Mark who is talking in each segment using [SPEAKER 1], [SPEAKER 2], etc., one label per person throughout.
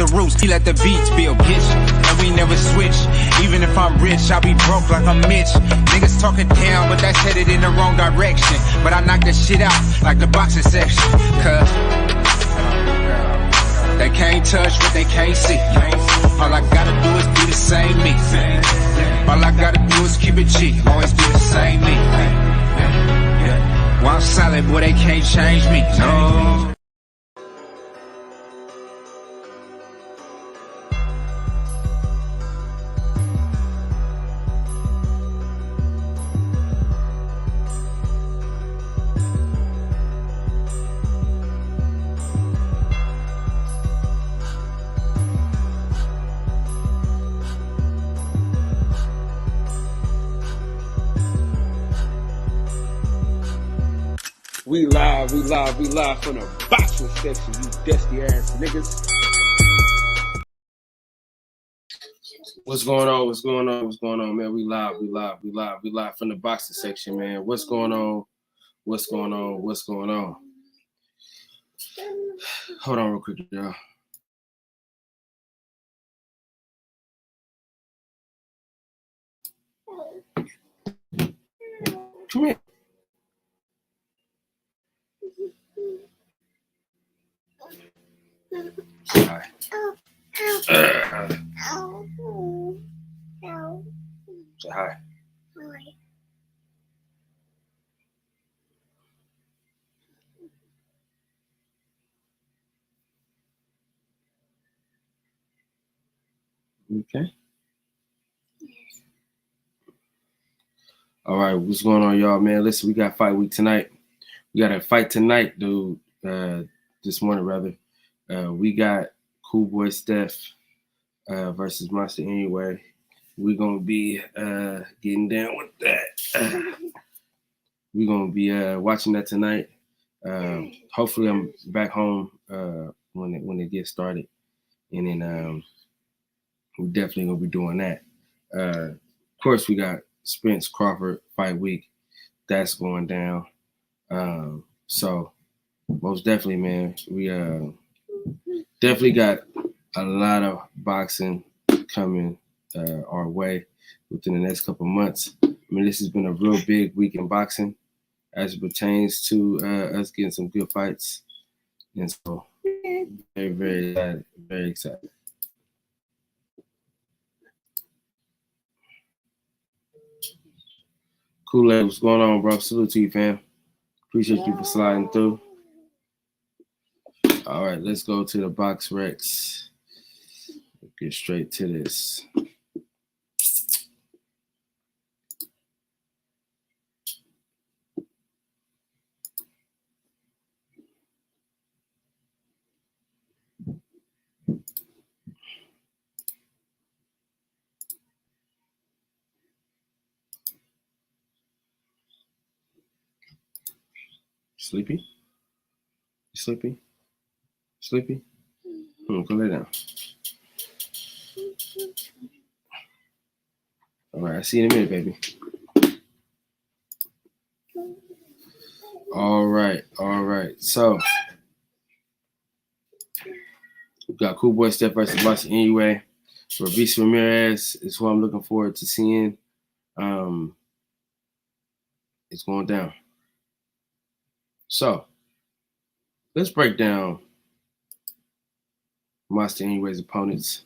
[SPEAKER 1] the roots, he let the beats build, bitch. And we never switch. Even if I'm rich, I'll be broke like I'm Mitch. Niggas talking down, but that's headed in the wrong direction. But I knock that shit out like the boxing section. Cause they can't touch what they can't see. All I gotta do is be the same me. All I gotta do is keep it G. Always be the same me. While I'm solid, boy, they can't change me. No.
[SPEAKER 2] We live from the boxing section, you dusty ass niggas. What's going on, man? We live from the boxing section, man. What's going on? Hold on real quick, y'all. Come here. Hi. Say hi. Okay. All right, what's going on, y'all, man? Listen, we got fight week tonight. We got a fight tonight, dude. This morning, rather. We got Cool Boy Steph versus Monster Anyway. We're gonna be getting down with that. We're gonna be watching that tonight. Hopefully, I'm back home when it gets started, and then we're definitely gonna be doing that. Of course, we got Spence Crawford fight week. That's going down. So most definitely, man, we definitely got a lot of boxing coming our way within the next couple months. I mean, this has been a real big week in boxing as it pertains to us getting some good fights. And so very, very excited, very excited. Kool-Aid, what's going on, bro? Salute to you, fam. Appreciate you for sliding through. All right, let's go to the Box Rex. Get straight to this. Sleepy? You sleepy? Sleepy? Go lay down. All right, I'll see you in a minute, baby. All right. So, we got Cool Boy Steph versus Monster Anyway. Robeisy Ramirez is who I'm looking forward to seeing. It's going down. So, let's break down Monster Anyway's opponents.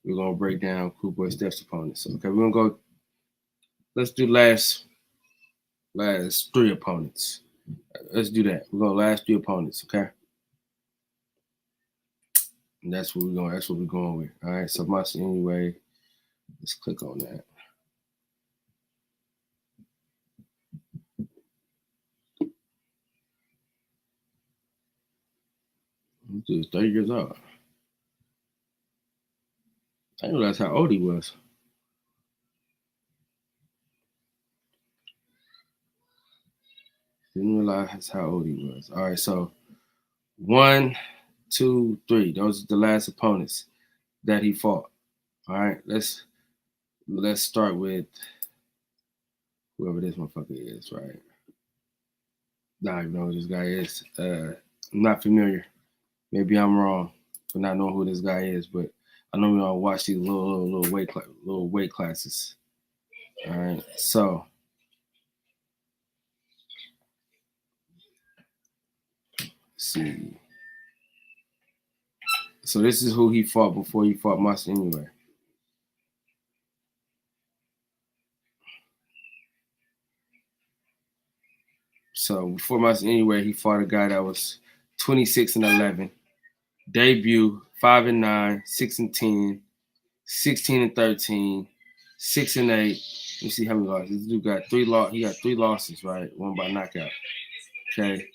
[SPEAKER 2] We're going to break down Cool Boy Steph's opponents. Okay, we're going to go. Let's do last three opponents. Let's do that. We're going to last three opponents, okay? And that's what we're going with. All right, so Monster Anyway, let's click on that. He's 30 years old. I didn't realize how old he was. Didn't realize how old he was. All right, so 1, 2, 3. Those are the last opponents that he fought. All right, let's start with whoever this motherfucker is, right? I don't even know who this guy is. I'm not familiar. Maybe I'm wrong. for not knowing who this guy is, but I know we all watch these little weight classes. All right, so let's see. So this is who he fought before he fought Monster Anyway. So before Monster Anyway, he fought a guy that was 26-11, debut 5-9, 6-10, 16-13, 6-8. Let me see how many losses. This dude got three losses, right? One by knockout. Okay.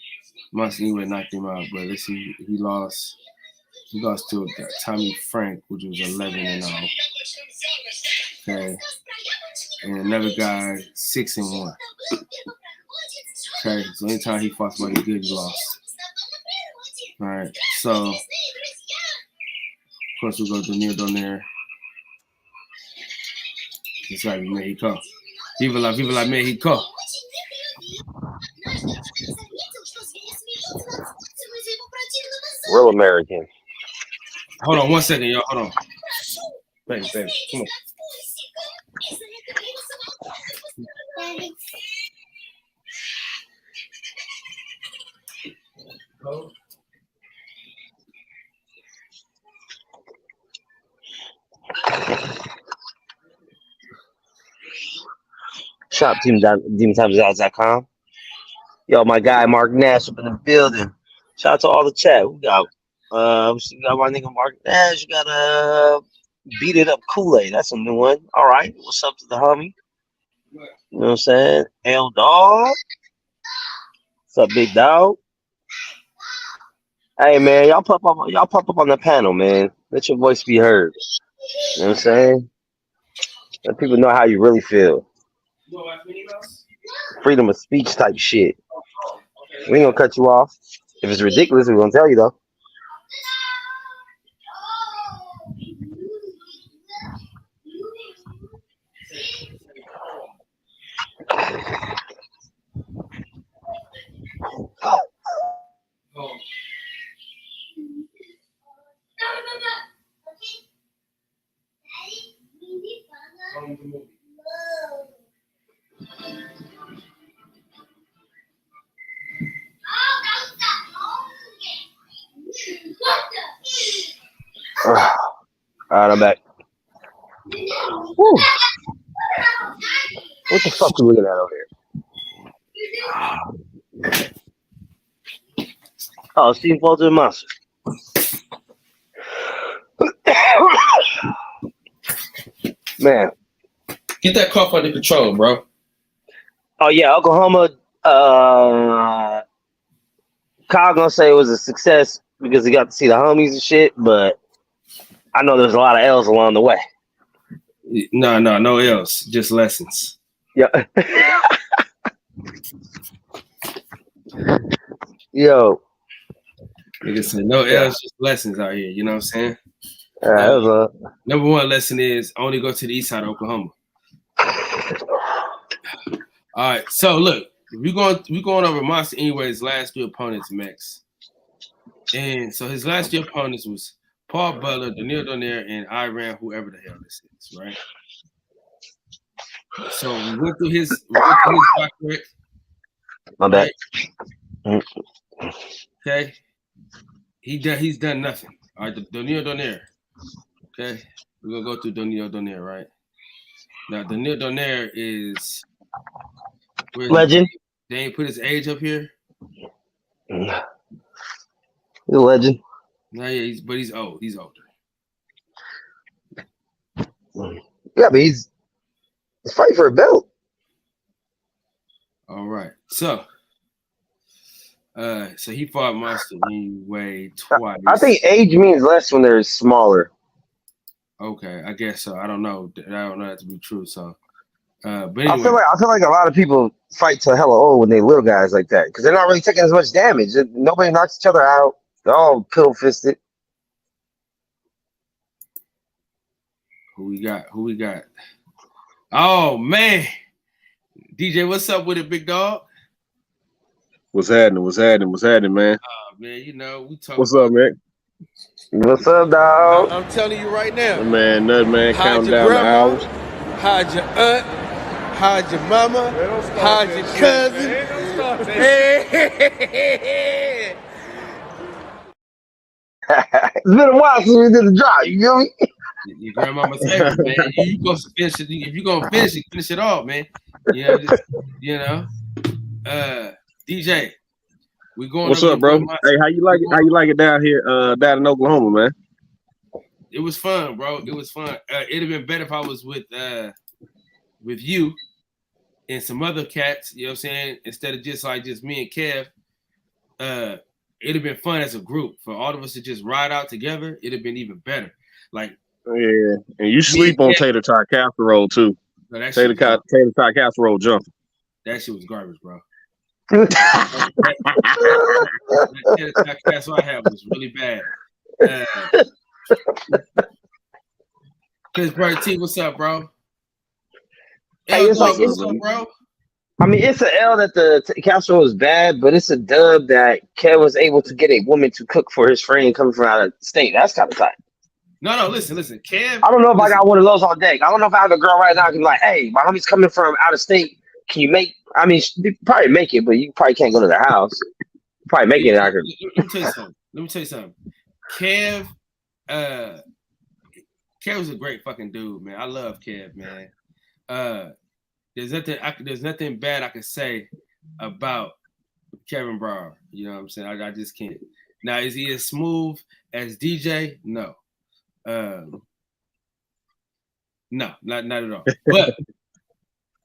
[SPEAKER 2] Monster Anyway knocked him out, but let's see. He lost to Tommy Frank, which was 11-0. Okay. And another guy 6-1. Okay, so anytime he fought somebody good, he lost. All right, so of course we'll go to Daniel Donaire. It's like Mexico. Viva la Mexico.
[SPEAKER 3] Real American.
[SPEAKER 2] Hold on 1 second, y'all. Hold on. Baby, come on.
[SPEAKER 3] Shop DemonTimesOut.com. Yo, my guy Mark Nash up in the building. Shout out to all the chat. We got my nigga Mark Nash. We got Beat It Up Kool-Aid. That's a new one. All right. What's up to the homie? You know what I'm saying? L Dog. What's up, big dog? Hey man, y'all pop up on the panel, man. Let your voice be heard. You know what I'm saying? Let people know how you really feel. Freedom of speech type shit. We ain't gonna cut you off. If it's ridiculous, we're gonna tell you though. All right, I'm back. Woo. What the fuck are we looking at over here? Oh, Steve Walter and Monster. Man.
[SPEAKER 2] Get that cough under control, bro.
[SPEAKER 3] Oh, yeah, Oklahoma. Kyle gonna say it was a success because he got to see the homies and shit, but I know there's a lot of L's along the way.
[SPEAKER 2] No L's, just lessons.
[SPEAKER 3] Yeah. Yo.
[SPEAKER 2] Nigga said no L's, just lessons out here. You know what I'm saying? Number one lesson is only go to the east side of Oklahoma. All right, so look, we're going over Monster Anyway's last three opponents, Max. And so his last three opponents was Paul Butler, Daniel Donaire, and Iran, whoever the hell this is, right? So we went through his record.
[SPEAKER 3] My bad.
[SPEAKER 2] Right? Okay. He's done nothing. All right, Daniel Donaire. Okay. We're gonna go through Daniel Donaire, right? Now Daniel Donaire is
[SPEAKER 3] legend.
[SPEAKER 2] They ain't put his age up here.
[SPEAKER 3] He's a legend.
[SPEAKER 2] No, yeah, he's old. He's older.
[SPEAKER 3] Yeah, but he's fighting for a belt.
[SPEAKER 2] All right. So he fought Monster Anyway twice.
[SPEAKER 3] I think age means less when they're smaller.
[SPEAKER 2] Okay, I guess so. I don't know that to be true. So, but anyway.
[SPEAKER 3] I feel like a lot of people fight to hella old when they little guys like that because they're not really taking as much damage. Nobody knocks each other out. They're all pill fisted.
[SPEAKER 2] Who we got? Oh man, DJ, what's up with it, big dog?
[SPEAKER 4] What's happening, man?
[SPEAKER 2] Man, you know we talk.
[SPEAKER 4] What's up, man?
[SPEAKER 3] What's up, dog?
[SPEAKER 4] I'm telling you right now.
[SPEAKER 5] Man, nothing, man.
[SPEAKER 4] Hide
[SPEAKER 5] Counting
[SPEAKER 4] your
[SPEAKER 5] down the
[SPEAKER 4] grandma,
[SPEAKER 5] hours.
[SPEAKER 4] hide your aunt, hide your mama, hide your cousin. Hey.
[SPEAKER 3] It's been a while since we did the drop. You feel me?
[SPEAKER 2] Your grandmama's favorite, man. You gonna finish it. If you're gonna finish it off, man. Yeah, DJ, we going.
[SPEAKER 5] What's up, bro? Hey, how you like it? How you like it down here, down in Oklahoma, man?
[SPEAKER 2] It was fun, bro. It was fun. It'd have been better if I was with you and some other cats. You know what I'm saying? Instead of just me and Kev. It'd have been fun as a group for all of us to just ride out together. It'd have been even better. Like,
[SPEAKER 5] yeah, and you sleep on tater tot casserole too.
[SPEAKER 2] No,
[SPEAKER 5] tater tot casserole jumping.
[SPEAKER 2] That shit was garbage, bro. that tater tot casserole I had was really bad. Chris Bird T, what's up, bro?
[SPEAKER 3] Hey, what's up,
[SPEAKER 2] bro?
[SPEAKER 3] I mean, it's an L that the casserole was bad, but it's a dub that Kev was able to get a woman to cook for his friend coming from out of state. That's kind of tight.
[SPEAKER 2] No, listen, Kev.
[SPEAKER 3] I don't know if I got one of those on deck. I don't know if I have a girl right now who can be like, hey, my homie's coming from out of state. Can you make? I mean, you probably make it, but you probably can't go to their house. You probably make it.
[SPEAKER 2] Let me tell you something. Kev was a great fucking dude, man. I love Kev, man. There's nothing bad I can say about Kevin Brower. You know what I'm saying? I just can't. Now, is he as smooth as DJ? No. No, not at all. But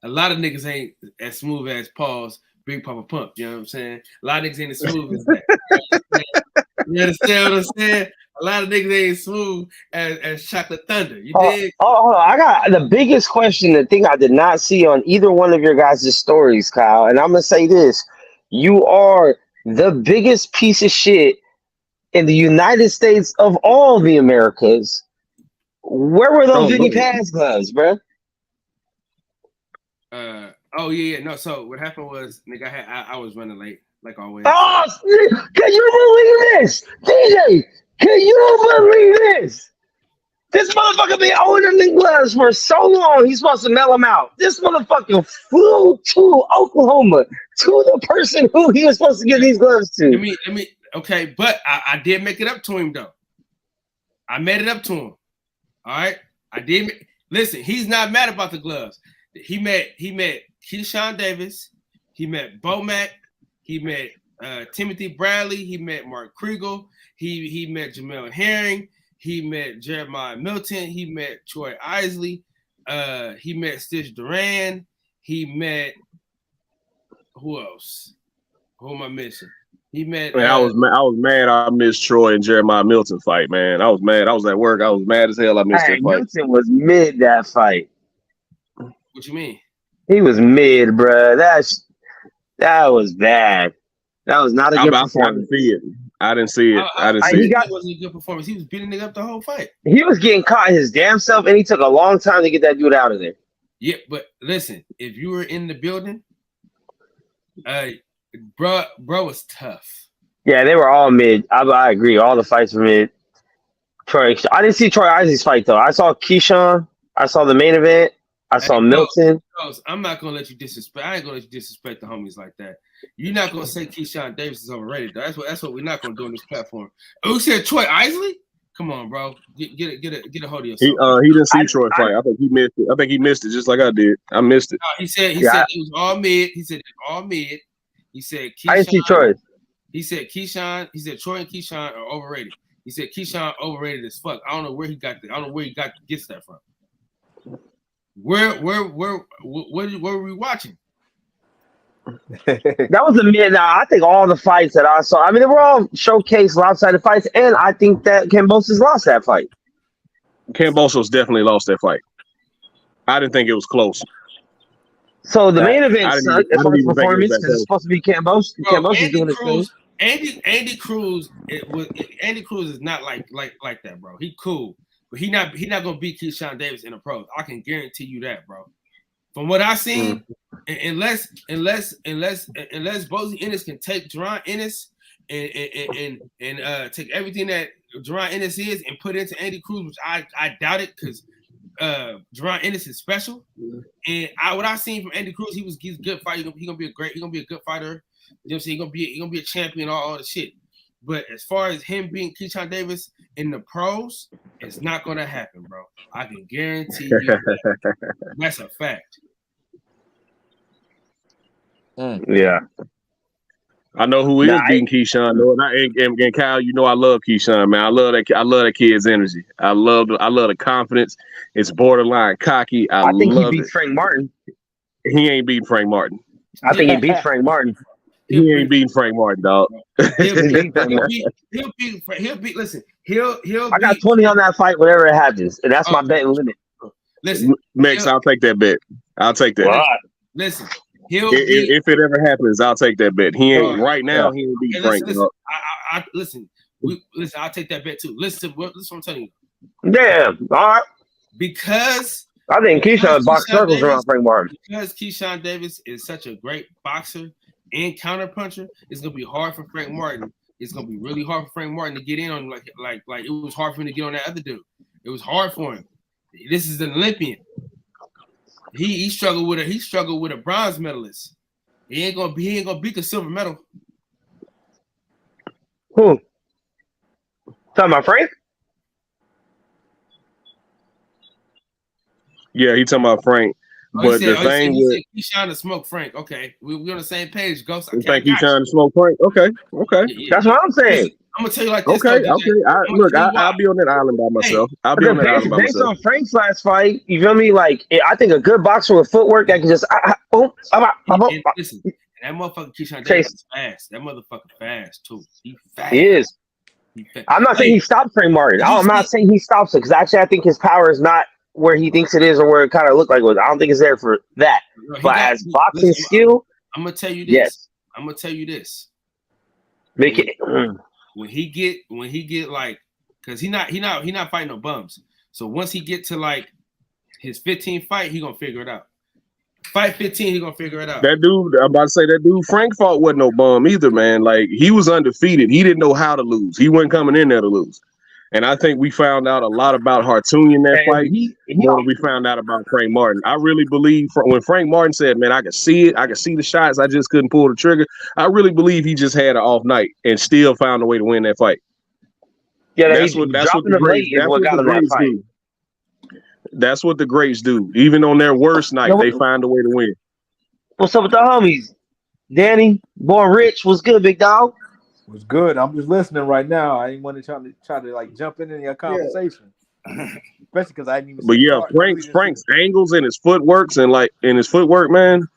[SPEAKER 2] a lot of niggas ain't as smooth as Paul's Big Papa Pump. You know what I'm saying? A lot of niggas ain't as smooth as that. You understand what I'm saying? A lot of niggas ain't smooth as Chocolate Thunder. You dig?
[SPEAKER 3] Hold on. I got the biggest question, the thing I did not see on either one of your guys' stories, Kyle. And I'm going to say this. You are the biggest piece of shit in the United States of all the Americas. Where were those Vinny Paz gloves, bro?
[SPEAKER 2] No. So what happened was, nigga, I was running late, like always.
[SPEAKER 3] Oh, can you believe this? DJ, can you believe this? This motherfucker been owning them gloves for so long, he's supposed to mail them out. This motherfucker flew to Oklahoma to the person who he was supposed to give these gloves to.
[SPEAKER 2] Let me. Okay, but I did make it up to him though. I made it up to him. All right, I did. Listen, he's not mad about the gloves. He met Keyshawn Davis. He met Bo Mack. He met Timothy Bradley. He met Mark Kriegel. He met Jamel Herring. He met Jeremiah Milton. He met Troy Isley. He met Stitch Duran. He met who else? Who am I missing? He met.
[SPEAKER 5] Man, I was mad. I missed Troy and Jeremiah Milton fight, man. I was mad. I was at work. I was mad as hell. I missed that fight.
[SPEAKER 3] Milton was mid that fight.
[SPEAKER 2] What you mean?
[SPEAKER 3] He was mid, bro. That was bad. That was not a good performance.
[SPEAKER 5] I didn't see it.
[SPEAKER 2] It wasn't a good performance. He was beating it up the whole fight.
[SPEAKER 3] He was getting caught his damn self, and he took a long time to get that dude out of there.
[SPEAKER 2] Yeah, but listen, if you were in the building, bro was tough.
[SPEAKER 3] Yeah, they were all mid. I agree. All the fights were mid. I didn't see Troy Isley's fight though. I saw Keyshawn. I saw the main event. I saw Milton.
[SPEAKER 2] I'm not gonna let you disrespect. I ain't gonna let you disrespect the homies like that. You're not gonna say Keyshawn Davis is overrated. That's what we're not gonna do on this platform. Oh, you said Troy Isley? Come on, bro. Get a hold of yourself.
[SPEAKER 5] He didn't see Troy fight. I think he missed it. I think he missed it just like I did. I missed it.
[SPEAKER 2] No, he said it was all mid. He said it was all mid. He said Keyshawn.
[SPEAKER 3] I didn't see Troy.
[SPEAKER 2] He said Keyshawn. He said Troy and Keyshawn are overrated. He said Keyshawn overrated as fuck. I don't know where he gets that from. Where were we watching?
[SPEAKER 3] That was a mid. I think all the fights that I saw, I mean, they were all showcase lopsided fights, and I think that Kambosos lost that fight.
[SPEAKER 5] Kambosos definitely lost that fight. I didn't think it was close.
[SPEAKER 3] So the main event sucked as far as performance because it's supposed to be Kambosos. Kambosos doing his thing.
[SPEAKER 2] Andy Cruz is not like that, bro. He cool, but he not gonna beat Keyshawn Davis in the pros. I can guarantee you that, bro. From what I seen, unless Bozy Ennis can take Jerron Ennis
[SPEAKER 6] and take everything that Jerron Ennis is and put it into Andy Cruz, which I doubt it because Jerron Ennis is special. And what I seen from Andy Cruz, he's a good fighter. He's gonna be a good fighter. You know what I'm saying? He's gonna be a champion, all the shit. But as far as him being Keyshawn Davis in the pros, it's not gonna happen, bro. I can guarantee you that's a fact.
[SPEAKER 3] Yeah.
[SPEAKER 5] I know who is beating Keyshawn though, and Kyle, you know I love Keyshawn, man. I love that kid's energy. I love the confidence. It's borderline cocky. I
[SPEAKER 3] think
[SPEAKER 5] love
[SPEAKER 3] he beats Frank Martin.
[SPEAKER 5] He ain't beating Frank Martin.
[SPEAKER 3] I think he beats Frank Martin.
[SPEAKER 5] He ain't beating Frank Martin, dog.
[SPEAKER 6] He'll beat. Listen, he'll.
[SPEAKER 3] I got 20 on that fight, whatever it happens, and that's my betting limit.
[SPEAKER 6] Listen,
[SPEAKER 5] Max, I'll take that bet. I'll take that.
[SPEAKER 3] Wow.
[SPEAKER 6] Listen.
[SPEAKER 5] If it ever happens, I'll take that bet. He ain't right now. He ain't beat Frank.
[SPEAKER 6] Listen, I'll take that bet too. Listen, what I'm telling you.
[SPEAKER 3] Damn. All right.
[SPEAKER 6] Because
[SPEAKER 3] I think Keyshawn box circles around Frank Martin.
[SPEAKER 6] Because Keyshawn Davis is such a great boxer and counterpuncher, it's gonna be hard for Frank Martin. It's gonna be really hard for Frank Martin to get in on like it was hard for him to get on that other dude. It was hard for him. This is an Olympian. He struggled with a bronze medalist. He ain't gonna beat the silver medal.
[SPEAKER 3] Who? Talking about Frank?
[SPEAKER 5] Yeah, he talking about Frank. But the thing with
[SPEAKER 6] Keyshawn to smoke Frank. Okay, we on the same page, Ghost.
[SPEAKER 5] You think Keyshawn to smoke Frank? Okay.
[SPEAKER 6] Yeah.
[SPEAKER 3] That's what I'm saying.
[SPEAKER 6] I'm gonna tell you like this.
[SPEAKER 5] Okay. I'll be on that island by myself. I'll be on that island by myself.
[SPEAKER 3] Based on Frank's last fight, you feel me? Like, I think a good boxer with footwork that can just
[SPEAKER 6] listen, that motherfucker Keyshawn Davis is fast. That motherfucker fast too. He fast.
[SPEAKER 3] He is. I'm not saying he stopped Frank Martin. I'm not saying he stops it because actually I think his power is not where he thinks it is or where it kind of looked like it was. I don't think it's there for that. But as boxing skill,
[SPEAKER 6] I'm gonna tell you this.
[SPEAKER 3] Yes.
[SPEAKER 6] I'm gonna tell you this.
[SPEAKER 3] Make it.
[SPEAKER 6] When he get like, cause he not fighting no bums. So once he get to like his 15th fight, he gonna figure it out. Fight 15, he gonna figure it out.
[SPEAKER 5] That dude, I'm about to say that dude Frank fought wasn't no bum either, man. Like he was undefeated. He didn't know how to lose. He wasn't coming in there to lose. And I think we found out a lot about Hartoon in that fight more than we found out about Frank Martin. I really believe when Frank Martin said, man, I could see it. I could see the shots. I just couldn't pull the trigger. I really believe he just had an off night and still found a way to win that fight.
[SPEAKER 3] Yeah, that's what the greats
[SPEAKER 5] do. That's what the greats do. Even on their worst night, they find a way to win.
[SPEAKER 3] What's up with the homies? Danny, Born Rich, what's good, big dog?
[SPEAKER 7] Was good. I'm just listening right now. I didn't want to try to like jump in your conversation, especially because I didn't even.
[SPEAKER 5] But yeah, Frank's angles and his footwork, man.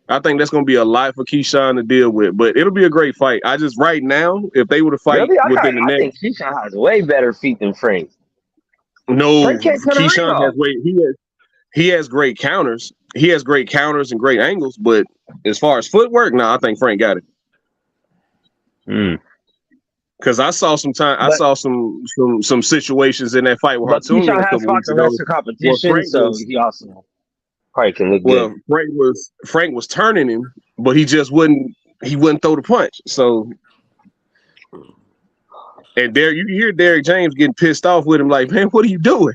[SPEAKER 5] I think that's gonna be a lot for Keyshawn to deal with. But it'll be a great fight. I just right now, if they were to fight within the next,
[SPEAKER 3] I think Keyshawn has way better feet than Frank.
[SPEAKER 5] No, Keyshawn has way. He has great counters. He has great counters and great angles. But as far as footwork, I think Frank got it. Because I saw some situations in that fight with Hartoon.
[SPEAKER 3] Keyshawn has fought the rest of competition, so he also probably can look good.
[SPEAKER 5] Frank was turning him, but he just wouldn't throw the punch. So, and there you hear Derrick James getting pissed off with him, like, man, what are you doing?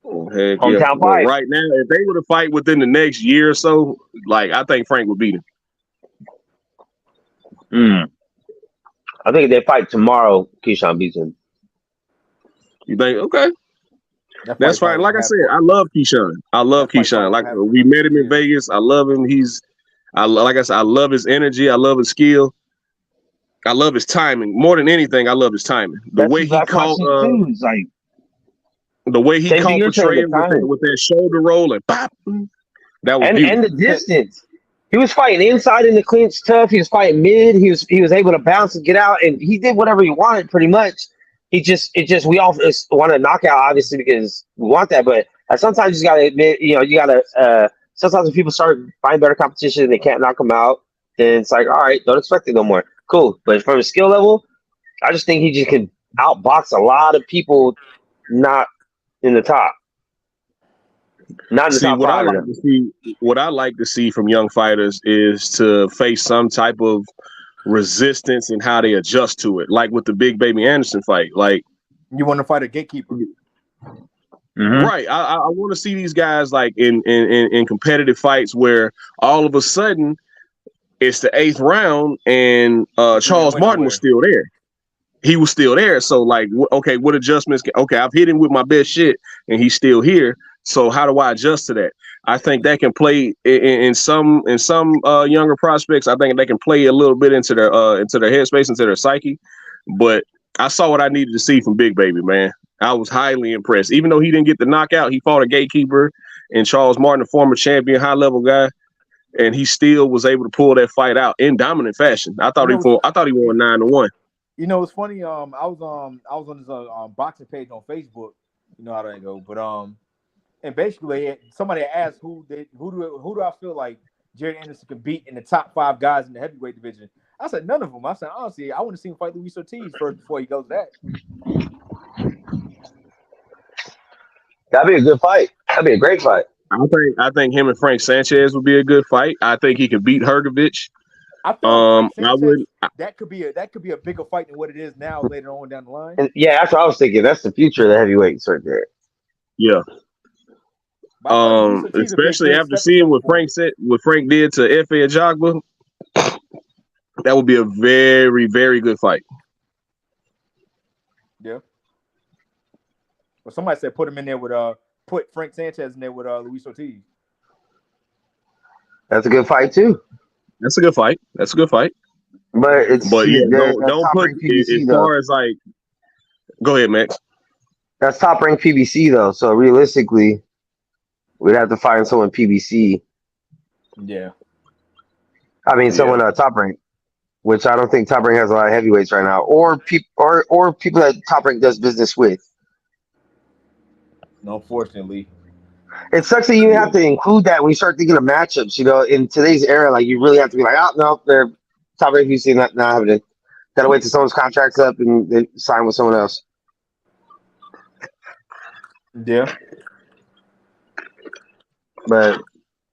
[SPEAKER 3] Hometown fight.
[SPEAKER 5] Right now, if they were to fight within the next year or so, like I think Frank would beat him.
[SPEAKER 3] I think if they fight tomorrow, Keyshawn beats him.
[SPEAKER 5] You think? Okay, that's fine. Like I said, I love Keyshawn. Like we met him in Vegas. I love him. Like I said, I love his energy. I love his skill. I love his timing. More than anything, I love his timing. The way he caught. The way he caught Petraeus with that shoulder roll and pop, that was beautiful. And
[SPEAKER 3] the distance. He was fighting inside in the clinch tough. He was fighting mid. He was able to bounce and get out, and he did whatever he wanted pretty much. We all want a knockout, obviously, because we want that. But sometimes you just gotta admit, sometimes when people start finding better competition and they can't knock them out, then it's like, all right, don't expect it no more. Cool. But from a skill level, I just think he just can outbox a lot of people not in the top. Not in the
[SPEAKER 5] See,
[SPEAKER 3] top
[SPEAKER 5] what I
[SPEAKER 3] 5 of
[SPEAKER 5] like
[SPEAKER 3] them.
[SPEAKER 5] to see, what I like to see from young fighters is to face some type of resistance and how they adjust to it. Like with the Big Baby Anderson fight, like
[SPEAKER 7] You want to fight a gatekeeper?
[SPEAKER 5] right. I want to see these guys like in competitive fights where all of a sudden it's the 8th round and Charles Martin was still there. He was still there. So like, okay, what adjustments? Okay, I've hit him with my best shit and he's still here. So how do I adjust to that? I think that can play in some younger prospects. I think they can play a little bit into their headspace, into their psyche. But I saw what I needed to see from Big Baby, man. I was highly impressed. Even though he didn't get the knockout, he fought a gatekeeper and Charles Martin, a former champion, high level guy, and he still was able to pull that fight out in dominant fashion. I thought he won 9-1.
[SPEAKER 7] You know, it's funny. I was on this boxing page on Facebook. You know how that go, but and basically somebody asked who do I feel like Jared Anderson could beat in the top 5 guys in the heavyweight division. I said none of them. I said honestly, I want to see him fight Luis Ortiz first before he goes that.
[SPEAKER 3] That'd be a good fight. That'd be a great fight.
[SPEAKER 5] I think him and Frank Sanchez would be a good fight. I think he could beat Hrgovic.
[SPEAKER 7] I feel that could be a bigger fight than what it is now later on down the line.
[SPEAKER 3] And yeah, that's what I was thinking. That's the future of the heavyweights right there.
[SPEAKER 5] Yeah. Especially after seeing what Frank did to Efe Ajagba, that would be a very, very good fight.
[SPEAKER 7] Yeah. Well, somebody said put him in there with put Frank Sanchez in there with Luis Ortiz.
[SPEAKER 3] That's a good fight too.
[SPEAKER 5] That's a good fight. But yeah, don't put PBC, as far as like. Go ahead, Max.
[SPEAKER 3] That's top ranked PBC though, so realistically, we'd have to find someone PBC.
[SPEAKER 7] Yeah.
[SPEAKER 3] I mean, someone top rank, which I don't think Top Rank has a lot of heavyweights right now, or people that Top Rank does business with.
[SPEAKER 7] Unfortunately,
[SPEAKER 3] it sucks that you have to include that when you start thinking of matchups. You know, in today's era, like you really have to be like, oh no, they're Top Rank PBC not happening. Gotta wait till someone's contract's up and they sign with someone else.
[SPEAKER 7] Yeah.
[SPEAKER 3] But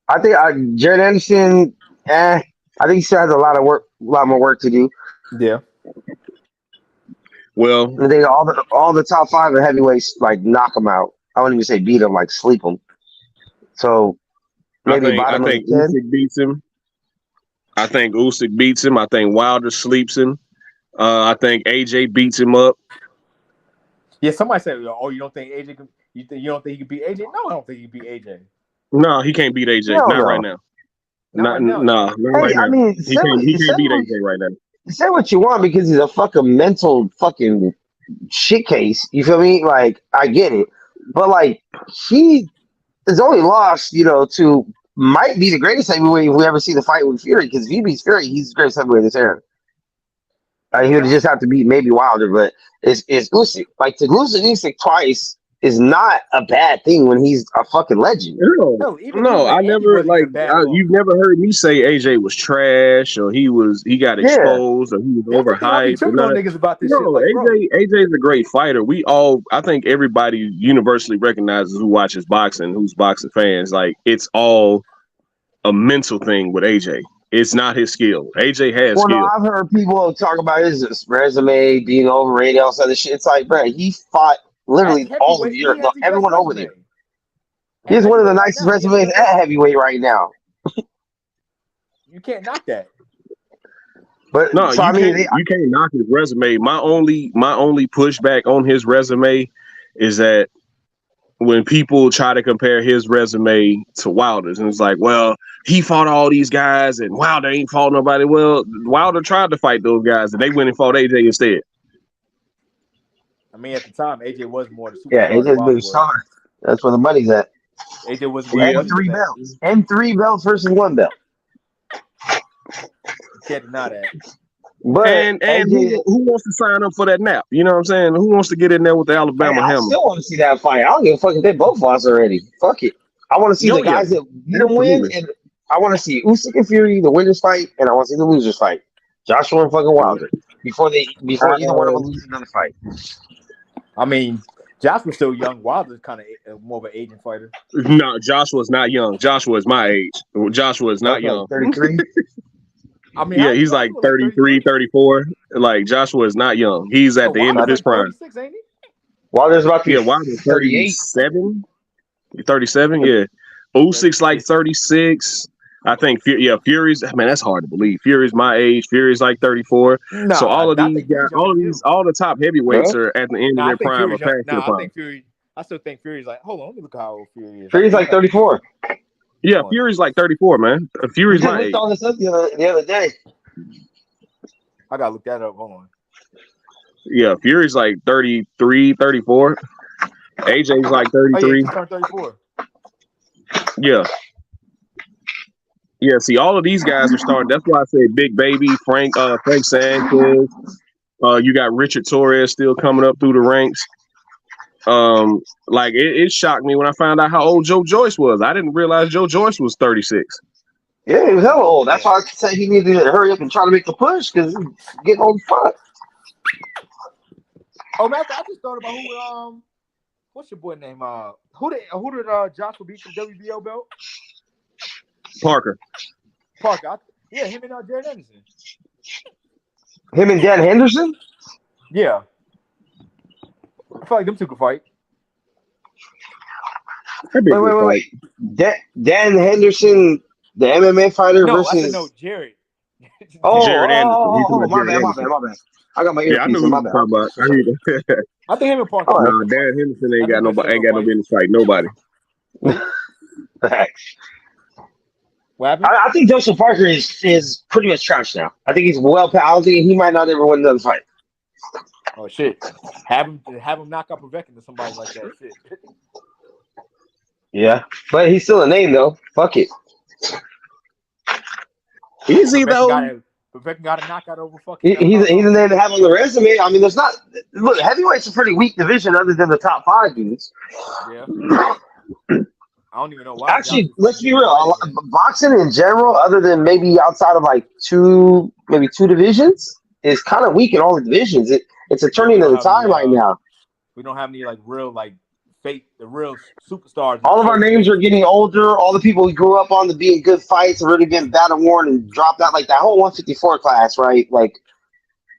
[SPEAKER 3] I think Jared Anderson, I think he still has a lot more work to do.
[SPEAKER 7] Yeah.
[SPEAKER 5] Well,
[SPEAKER 3] I think all the top 5 of heavyweights like knock him out. I wouldn't even say beat him, like sleep him. So maybe
[SPEAKER 5] I think Usyk beats him. I think Usyk beats him. I think Wilder sleeps him. I think AJ beats him up.
[SPEAKER 7] Yeah, somebody said, "Oh, you don't think AJ can? You don't think he can beat AJ?" No, I don't think he can beat AJ.
[SPEAKER 5] No, he can't beat AJ. Right now. Not right now.
[SPEAKER 3] I mean,
[SPEAKER 5] he can't beat AJ right now.
[SPEAKER 3] Say what you want because he's a fucking mental fucking shit case. You feel me? Like I get it, but like he has only lost, to might be the greatest heavyweight if we ever see the fight with Fury. Because if he beats Fury, he's the greatest heavyweight this era. He would just have to beat maybe Wilder, but it's Usyk. Like to lose to Usyk twice is not a bad thing when he's a fucking legend.
[SPEAKER 5] No, I never you've never heard me say AJ was trash or he got exposed or he was overhyped. AJ's a great fighter. I think everybody universally recognizes who watches boxing, who's boxing fans. Like it's all a mental thing with AJ. It's not his skill. AJ has skill.
[SPEAKER 3] No, I've heard people talk about his resume being overrated, all this other shit. It's like, bro, he fought literally all of Europe, everyone over there. He has one of the nicest resumes at heavyweight right now.
[SPEAKER 7] You can't knock that.
[SPEAKER 3] But
[SPEAKER 5] no, you can't knock his resume. My only pushback on his resume is that when people try to compare his resume to Wilder's, and it's like, well, he fought all these guys and Wilder ain't fought nobody. Well, Wilder tried to fight those guys and they went and fought AJ instead.
[SPEAKER 7] I mean, at the time, AJ was more the superstar.
[SPEAKER 3] Yeah, AJ's been a star. That's where the money's at.
[SPEAKER 7] AJ was
[SPEAKER 3] and 3 belts. And 3 belts versus 1 belt.
[SPEAKER 7] Can't deny that.
[SPEAKER 3] But
[SPEAKER 5] and AJ, who wants to sign up for that nap? You know what I'm saying? Who wants to get in there with the Alabama hammer?
[SPEAKER 3] I still want to see that fight. I don't give a fuck if they both lost already. Fuck it. I want to see the guys that beat them win, and I want to see Usyk and Fury, the winners fight, and I want to see the losers fight. Joshua and fucking Wilder before either one of them lose another fight.
[SPEAKER 7] I mean, Joshua's still young. Wilder's kind of more of an aging fighter.
[SPEAKER 5] No, Joshua's not young. Joshua is my age. Joshua is not young.
[SPEAKER 3] 33.
[SPEAKER 7] I mean,
[SPEAKER 5] Yeah, he's like 33, 34. Like Joshua is not young. He's at the end of his prime.
[SPEAKER 7] 36, ain't he?
[SPEAKER 3] Wilder's about to be
[SPEAKER 5] Wilder's
[SPEAKER 3] 38.
[SPEAKER 5] 37. Yeah. Usyk's like 36. I think Fury's, man, that's hard to believe. Fury's my age. Fury's like 34.
[SPEAKER 7] No,
[SPEAKER 5] So all of these guys, all the top heavyweights are at the end of their prime or past their prime.
[SPEAKER 7] I still think Fury's like, hold on, let me look how old Fury is.
[SPEAKER 3] Fury's like 34.
[SPEAKER 5] Yeah, Fury's like 34, man. Fury's my age.
[SPEAKER 3] I looked all this up the other day.
[SPEAKER 7] I gotta look that up. Hold on.
[SPEAKER 5] Yeah, Fury's like 33, 34. AJ's like 33.
[SPEAKER 7] Turned 34.
[SPEAKER 5] Yeah. Yeah, see, all of these guys are starting. That's why I said Big Baby, Frank Sanchez. You got Richard Torres still coming up through the ranks. Like it shocked me when I found out how old Joe Joyce was. I didn't realize Joe Joyce was 36.
[SPEAKER 3] Yeah, he was hella old. That's why I said he needed to hurry up and try to make the push because he's getting old as fuck.
[SPEAKER 7] Oh man, I just thought about who what's your boy name? Who did Joshua beat for WBO belt?
[SPEAKER 5] Parker.
[SPEAKER 7] Yeah, him and Jared Anderson.
[SPEAKER 3] Him and Dan Henderson?
[SPEAKER 7] Yeah. I feel like them two could fight.
[SPEAKER 3] Wait. Dan Henderson, the MMA fighter versus
[SPEAKER 7] Jared.
[SPEAKER 5] Jared Anderson.
[SPEAKER 3] My bad. I got my earpiece.
[SPEAKER 5] Yeah, I know who you're talking about.
[SPEAKER 7] I think him and Parker.
[SPEAKER 5] No, Dan Henderson ain't got no business fight nobody.
[SPEAKER 3] I think Joseph Parker is pretty much trash now. I think he's well past. He might not ever win another fight.
[SPEAKER 7] Oh shit! Have him knock out Povetkin to somebody like that. Shit.
[SPEAKER 3] Yeah, but he's still a name though. Fuck it.
[SPEAKER 5] Easy though.
[SPEAKER 7] Povetkin got a knockout over fucking.
[SPEAKER 3] He's a name to have on the resume. I mean, there's not. Look, heavyweight's a pretty weak division other than the top 5 dudes.
[SPEAKER 7] Yeah. I don't even know why.
[SPEAKER 3] Actually, let's be real. Boxing in general, other than maybe outside of like two divisions, is kind of weak in all the divisions. It's a turning of the time right now.
[SPEAKER 7] We don't have any like real the real superstars.
[SPEAKER 3] All of our names are getting older. All the people we grew up on to being good fights have already been battle worn and dropped out. Like that whole 154 class, right? Like,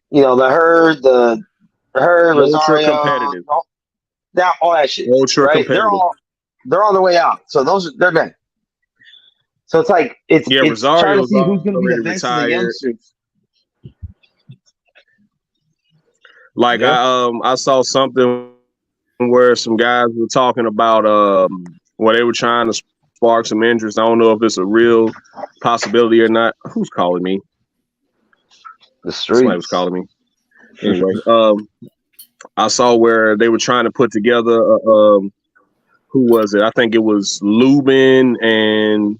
[SPEAKER 3] you know, the Herd, Rosario,
[SPEAKER 5] competitive.
[SPEAKER 3] all that shit.
[SPEAKER 5] Ultra
[SPEAKER 3] right?
[SPEAKER 5] competitive.
[SPEAKER 3] They're on their way out. So they're dead. So it's like it's trying to see who's going to be the best of the youngsters.
[SPEAKER 5] Like I saw something where some guys were talking about where they were trying to spark some interest. I don't know if it's a real possibility or not. Who's calling me?
[SPEAKER 3] The streets.
[SPEAKER 5] Somebody was calling me. Anyway, I saw where they were trying to put together who was it? I think it was Lubin and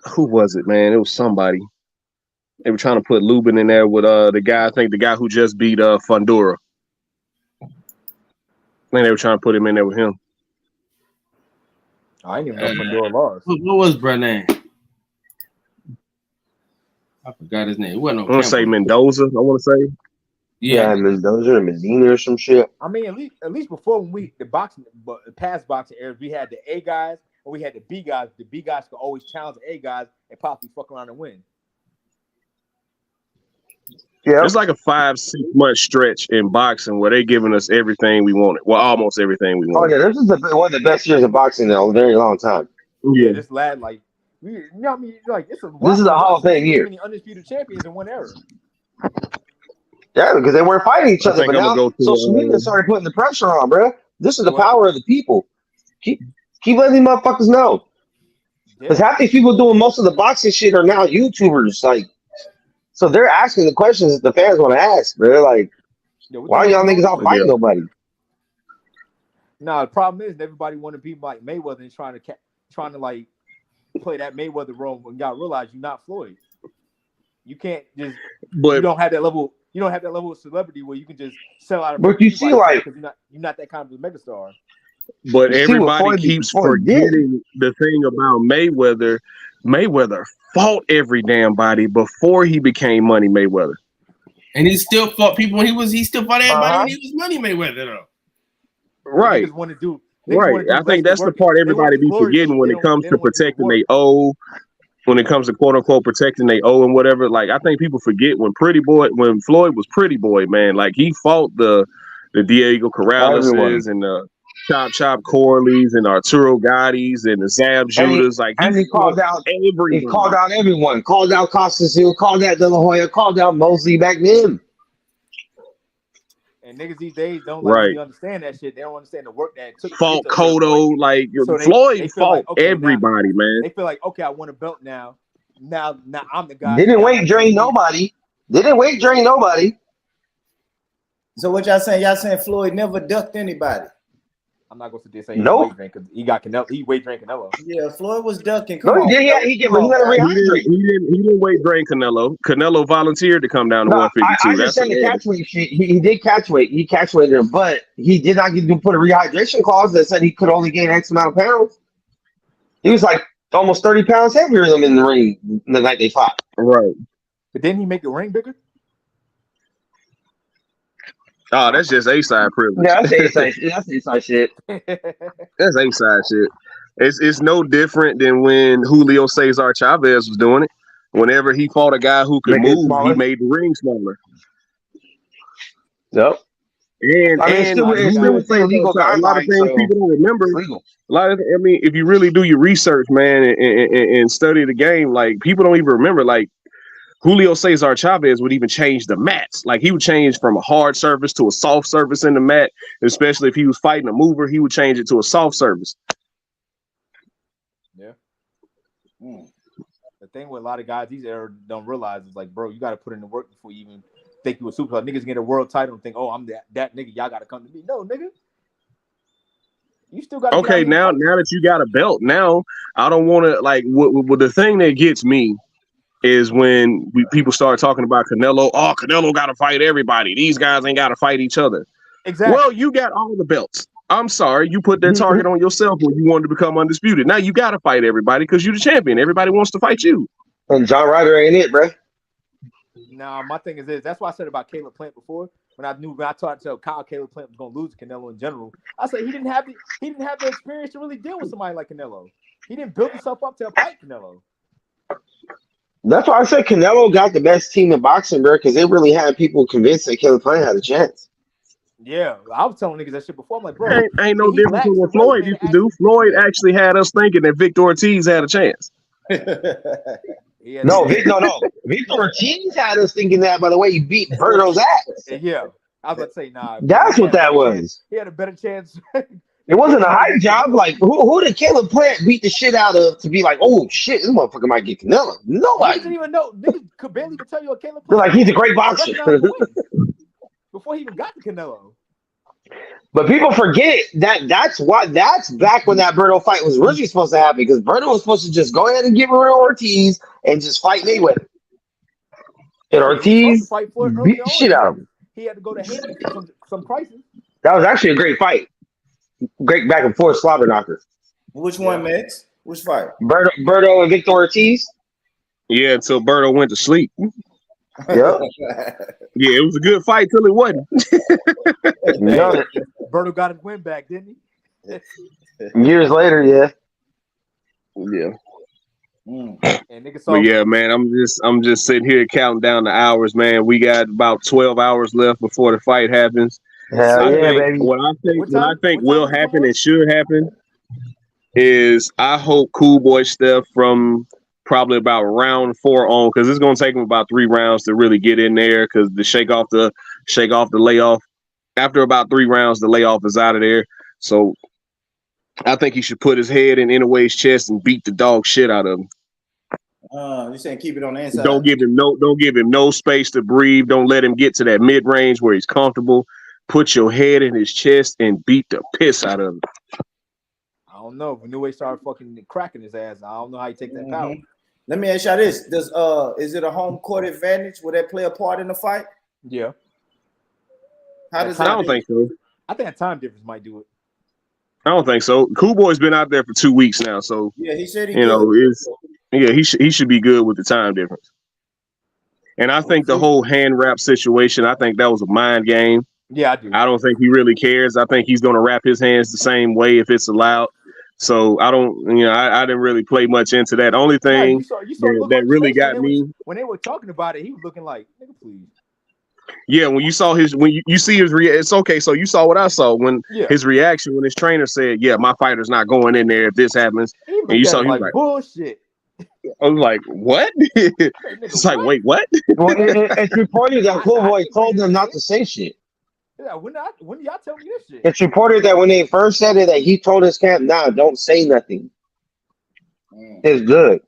[SPEAKER 5] who was it, man? It was somebody. They were trying to put Lubin in there with the guy who just beat Fundora. I think they were trying to put him in there with him.
[SPEAKER 7] I didn't even know Fundora lost.
[SPEAKER 6] What was Brad name? I forgot his name. It wasn't
[SPEAKER 5] I want to say Mendoza. I want to say.
[SPEAKER 3] Yeah, Mendoza or Medina or some shit.
[SPEAKER 7] I mean, at least before when the past boxing eras, we had the A guys and we had the B guys. The B guys could always challenge the A guys and possibly fuck around and win.
[SPEAKER 3] Yeah,
[SPEAKER 5] it's like a 5-6 month stretch in boxing where they're giving us everything we wanted. Well, almost everything we wanted.
[SPEAKER 3] Oh yeah, this is one of the best years of boxing in a very long time.
[SPEAKER 7] Yeah, this lad this is
[SPEAKER 3] a Hall of Fame year.
[SPEAKER 7] Many undisputed champions in one era.
[SPEAKER 3] Yeah, because they weren't fighting each other, but now social media started putting the pressure on, bro. This is the power of the people. Keep letting these motherfuckers know. Because half these people doing most of the boxing shit are now YouTubers, like. So they're asking the questions that the fans want to ask, bro. Like, why are y'all niggas out fighting nobody?
[SPEAKER 7] No, the problem is everybody want to be like Mayweather and trying to like play that Mayweather role when y'all realize you're not Floyd. You can't just. You don't have that level. You don't have that level of celebrity where you can just sell out.
[SPEAKER 3] But you see, like,
[SPEAKER 7] you're not that kind of a megastar.
[SPEAKER 5] But everybody keeps forgetting the thing about Mayweather. Mayweather fought every damn body before he became Money Mayweather,
[SPEAKER 6] and he still fought people when he still fought everybody when he was Money Mayweather though.
[SPEAKER 5] Right.
[SPEAKER 7] Niggas want to do.
[SPEAKER 5] Right. I think that's the part everybody be forgetting when it comes to protecting their O. When it comes to quote unquote protecting their O and whatever, like I think people forget when Floyd was Pretty Boy, man. Like he fought the Diego Corrales and the Chop Corleys and Arturo Gotti's and the Zab Judas. Like
[SPEAKER 3] he called out everyone. He called out everyone. Called out Costas Hill. Called out De La Hoya. Called out Mosley back then.
[SPEAKER 7] And niggas these days don't really understand that shit. They don't understand the work that it took.
[SPEAKER 5] Fought Cotto, like so Floyd fought like, everybody, man.
[SPEAKER 7] They feel like, okay, I want a belt now. Now I'm the guy.
[SPEAKER 3] They didn't weight drain nobody.
[SPEAKER 8] So what y'all saying? Y'all saying Floyd never ducked anybody?
[SPEAKER 7] I'm not going to say nope. He got Canelo. He weight drained Canelo.
[SPEAKER 8] Yeah, Floyd was ducking.
[SPEAKER 3] He
[SPEAKER 5] didn't weight drain Canelo. Canelo volunteered to come down to 152.
[SPEAKER 3] I understand the catch weight shit. He did catch weight. He catch weighted him, but he did not get to put a rehydration clause that said he could only gain X amount of pounds. He was like almost 30 pounds heavier than him in the ring the night they fought.
[SPEAKER 5] Right.
[SPEAKER 7] But didn't he make the ring bigger?
[SPEAKER 5] Oh, that's just A-side privilege.
[SPEAKER 3] Yeah, that's A-side shit.
[SPEAKER 5] That's A-side shit. It's no different than when Julio Cesar Chavez was doing it. Whenever he fought a guy who could move, he made the ring smaller.
[SPEAKER 3] Yep.
[SPEAKER 5] And a lot of things people don't remember. If you really do your research, man, and study the game, like people don't even remember, like Julio Cesar Chavez would even change the mats. Like he would change from a hard surface to a soft surface in the mat, especially if he was fighting a mover, he would change it to a soft surface.
[SPEAKER 7] Yeah. The thing with a lot of guys these eras don't realize is like, bro, you got to put in the work before you even think you a superstar. Niggas get a world title and think, oh, I'm that nigga. Y'all got to come to me. No, nigga. You still got.
[SPEAKER 5] Okay, now that you got a belt, now I don't want to like. What the thing that gets me is when people start talking about Canelo. Oh, Canelo got to fight everybody. These guys ain't got to fight each other.
[SPEAKER 7] Exactly.
[SPEAKER 5] Well, you got all the belts. I'm sorry, you put that target on yourself when you wanted to become undisputed. Now you got to fight everybody because you're the champion. Everybody wants to fight you.
[SPEAKER 3] And John Ryder ain't it, bro.
[SPEAKER 7] Nah, my thing is this. That's why I said about Caleb Plant before. When I tried to tell Kyle Caleb Plant was gonna lose to Canelo in general, I said he didn't have the experience to really deal with somebody like Canelo. He didn't build himself up to fight Canelo.
[SPEAKER 3] That's why I said Canelo got the best team in boxing, bro, because they really had people convinced that Caleb Plant had a chance.
[SPEAKER 7] Yeah, I was telling niggas that shit before. I'm like, bro,
[SPEAKER 5] ain't no difference from what Floyd used to do. Floyd actually had us thinking that Victor Ortiz had a chance.
[SPEAKER 3] No. Victor Ortiz had us thinking that by the way he beat Berto's ass.
[SPEAKER 7] Yeah, I was about to say, nah.
[SPEAKER 3] That's what that was.
[SPEAKER 7] He had a better chance.
[SPEAKER 3] It wasn't a hype job. Like, who did Caleb Plant beat the shit out of to be like, oh shit, this motherfucker might get Canelo? Nobody.
[SPEAKER 7] Didn't even know. Niggas could barely even tell you a Caleb Plant.
[SPEAKER 3] They're like, he's a great boxer.
[SPEAKER 7] Before he even got to Canelo.
[SPEAKER 3] But people forget that's back when that Berto fight was really supposed to happen, because Berto was supposed to just go ahead and give her Ortiz and just fight Mayweather. And Ortiz beat the shit out of him.
[SPEAKER 7] He had to go to Haney for some prices.
[SPEAKER 3] That was actually a great fight. Great back and forth slobber knocker.
[SPEAKER 8] Which one, Max? Which fight?
[SPEAKER 3] Berto and Victor Ortiz.
[SPEAKER 5] Yeah, until Berto went to sleep.
[SPEAKER 3] Yep.
[SPEAKER 5] Yeah, it was a good fight till it wasn't.
[SPEAKER 7] Berto got his win back, didn't he?
[SPEAKER 3] Years later, yeah.
[SPEAKER 5] Yeah.
[SPEAKER 7] And
[SPEAKER 5] but yeah, man, I'm just sitting here counting down the hours, man. We got about 12 hours left before the fight happens.
[SPEAKER 3] Hell yeah, baby.
[SPEAKER 5] What I think will happen and should happen is I hope Cool Boy Steph from probably about round 4 on, because it's gonna take him about 3 rounds to really get in there, because to shake off the layoff. After about 3 rounds, the layoff is out of there. So I think he should put his head in Inouye's chest and beat the dog shit out of him.
[SPEAKER 8] You saying keep it on the inside?
[SPEAKER 5] Don't give him no space to breathe. Don't let him get to that mid range where he's comfortable. Put your head in his chest and beat the piss out of him.
[SPEAKER 7] I don't know. If Inoue started fucking cracking his ass, I don't know how you take that power.
[SPEAKER 8] Let me ask y'all this: is it a home court advantage? Will that play a part in the fight?
[SPEAKER 7] Yeah.
[SPEAKER 5] I don't think so.
[SPEAKER 7] I think a time difference might do it.
[SPEAKER 5] I don't think so. Cool Boy's been out there for 2 weeks now, so
[SPEAKER 8] yeah, he said
[SPEAKER 5] he should be good with the time difference. And I think the whole hand wrap situation, I think that was a mind game.
[SPEAKER 7] Yeah, I do.
[SPEAKER 5] I don't think he really cares. I think he's going to wrap his hands the same way if it's allowed. So I don't, I didn't really play much into that. Only thing that really got me
[SPEAKER 7] when they were talking about it, he was looking like, nigga, please.
[SPEAKER 5] Yeah, when you saw you see his it's okay. So you saw what I saw when his reaction when his trainer said, "Yeah, my fighter's not going in there if this happens," and you saw him like
[SPEAKER 7] bullshit.
[SPEAKER 5] I was like, "What?" It's like, wait, what?
[SPEAKER 3] Well, it's reported that Cool Boy told them not to say shit.
[SPEAKER 7] Yeah, when y'all tell me this shit?
[SPEAKER 3] It's reported that when they first said it, that he told his camp, "Nah, don't say nothing." It's good.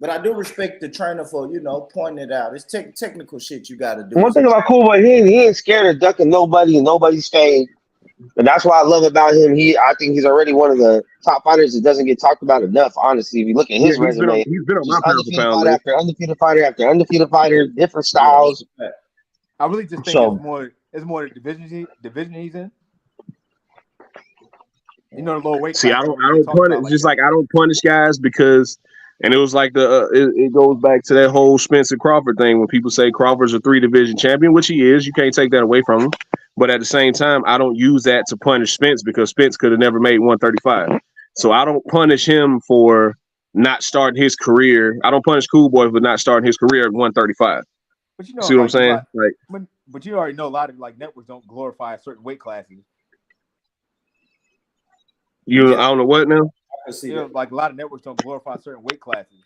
[SPEAKER 8] But I do respect the trainer for, pointing it out. It's technical shit you got to do.
[SPEAKER 3] One thing about Cool Boy, he ain't scared of ducking nobody and nobody's fame. And that's what I love about him. I think he's already one of the top fighters that doesn't get talked about enough, honestly. If you look at his resume,
[SPEAKER 5] he's been on my
[SPEAKER 3] undefeated fighter after undefeated fighter, different styles.
[SPEAKER 7] I really just think it's more the division he's in. The lower weight.
[SPEAKER 5] See, I don't punish. Just like I don't punish guys because. And it was like it goes back to that whole Spence and Crawford thing when people say Crawford's a 3-division champion, which he is. You can't take that away from him. But at the same time, I don't use that to punish Spence because Spence could have never made 135. So I don't punish him for not starting his career. I don't punish Cool Boy for not starting his career at 135.
[SPEAKER 7] But
[SPEAKER 5] see what I'm saying?
[SPEAKER 7] But you already know a lot of networks don't glorify certain weight classes.
[SPEAKER 5] I don't know what now.
[SPEAKER 7] Like a lot of networks don't glorify certain weight classes.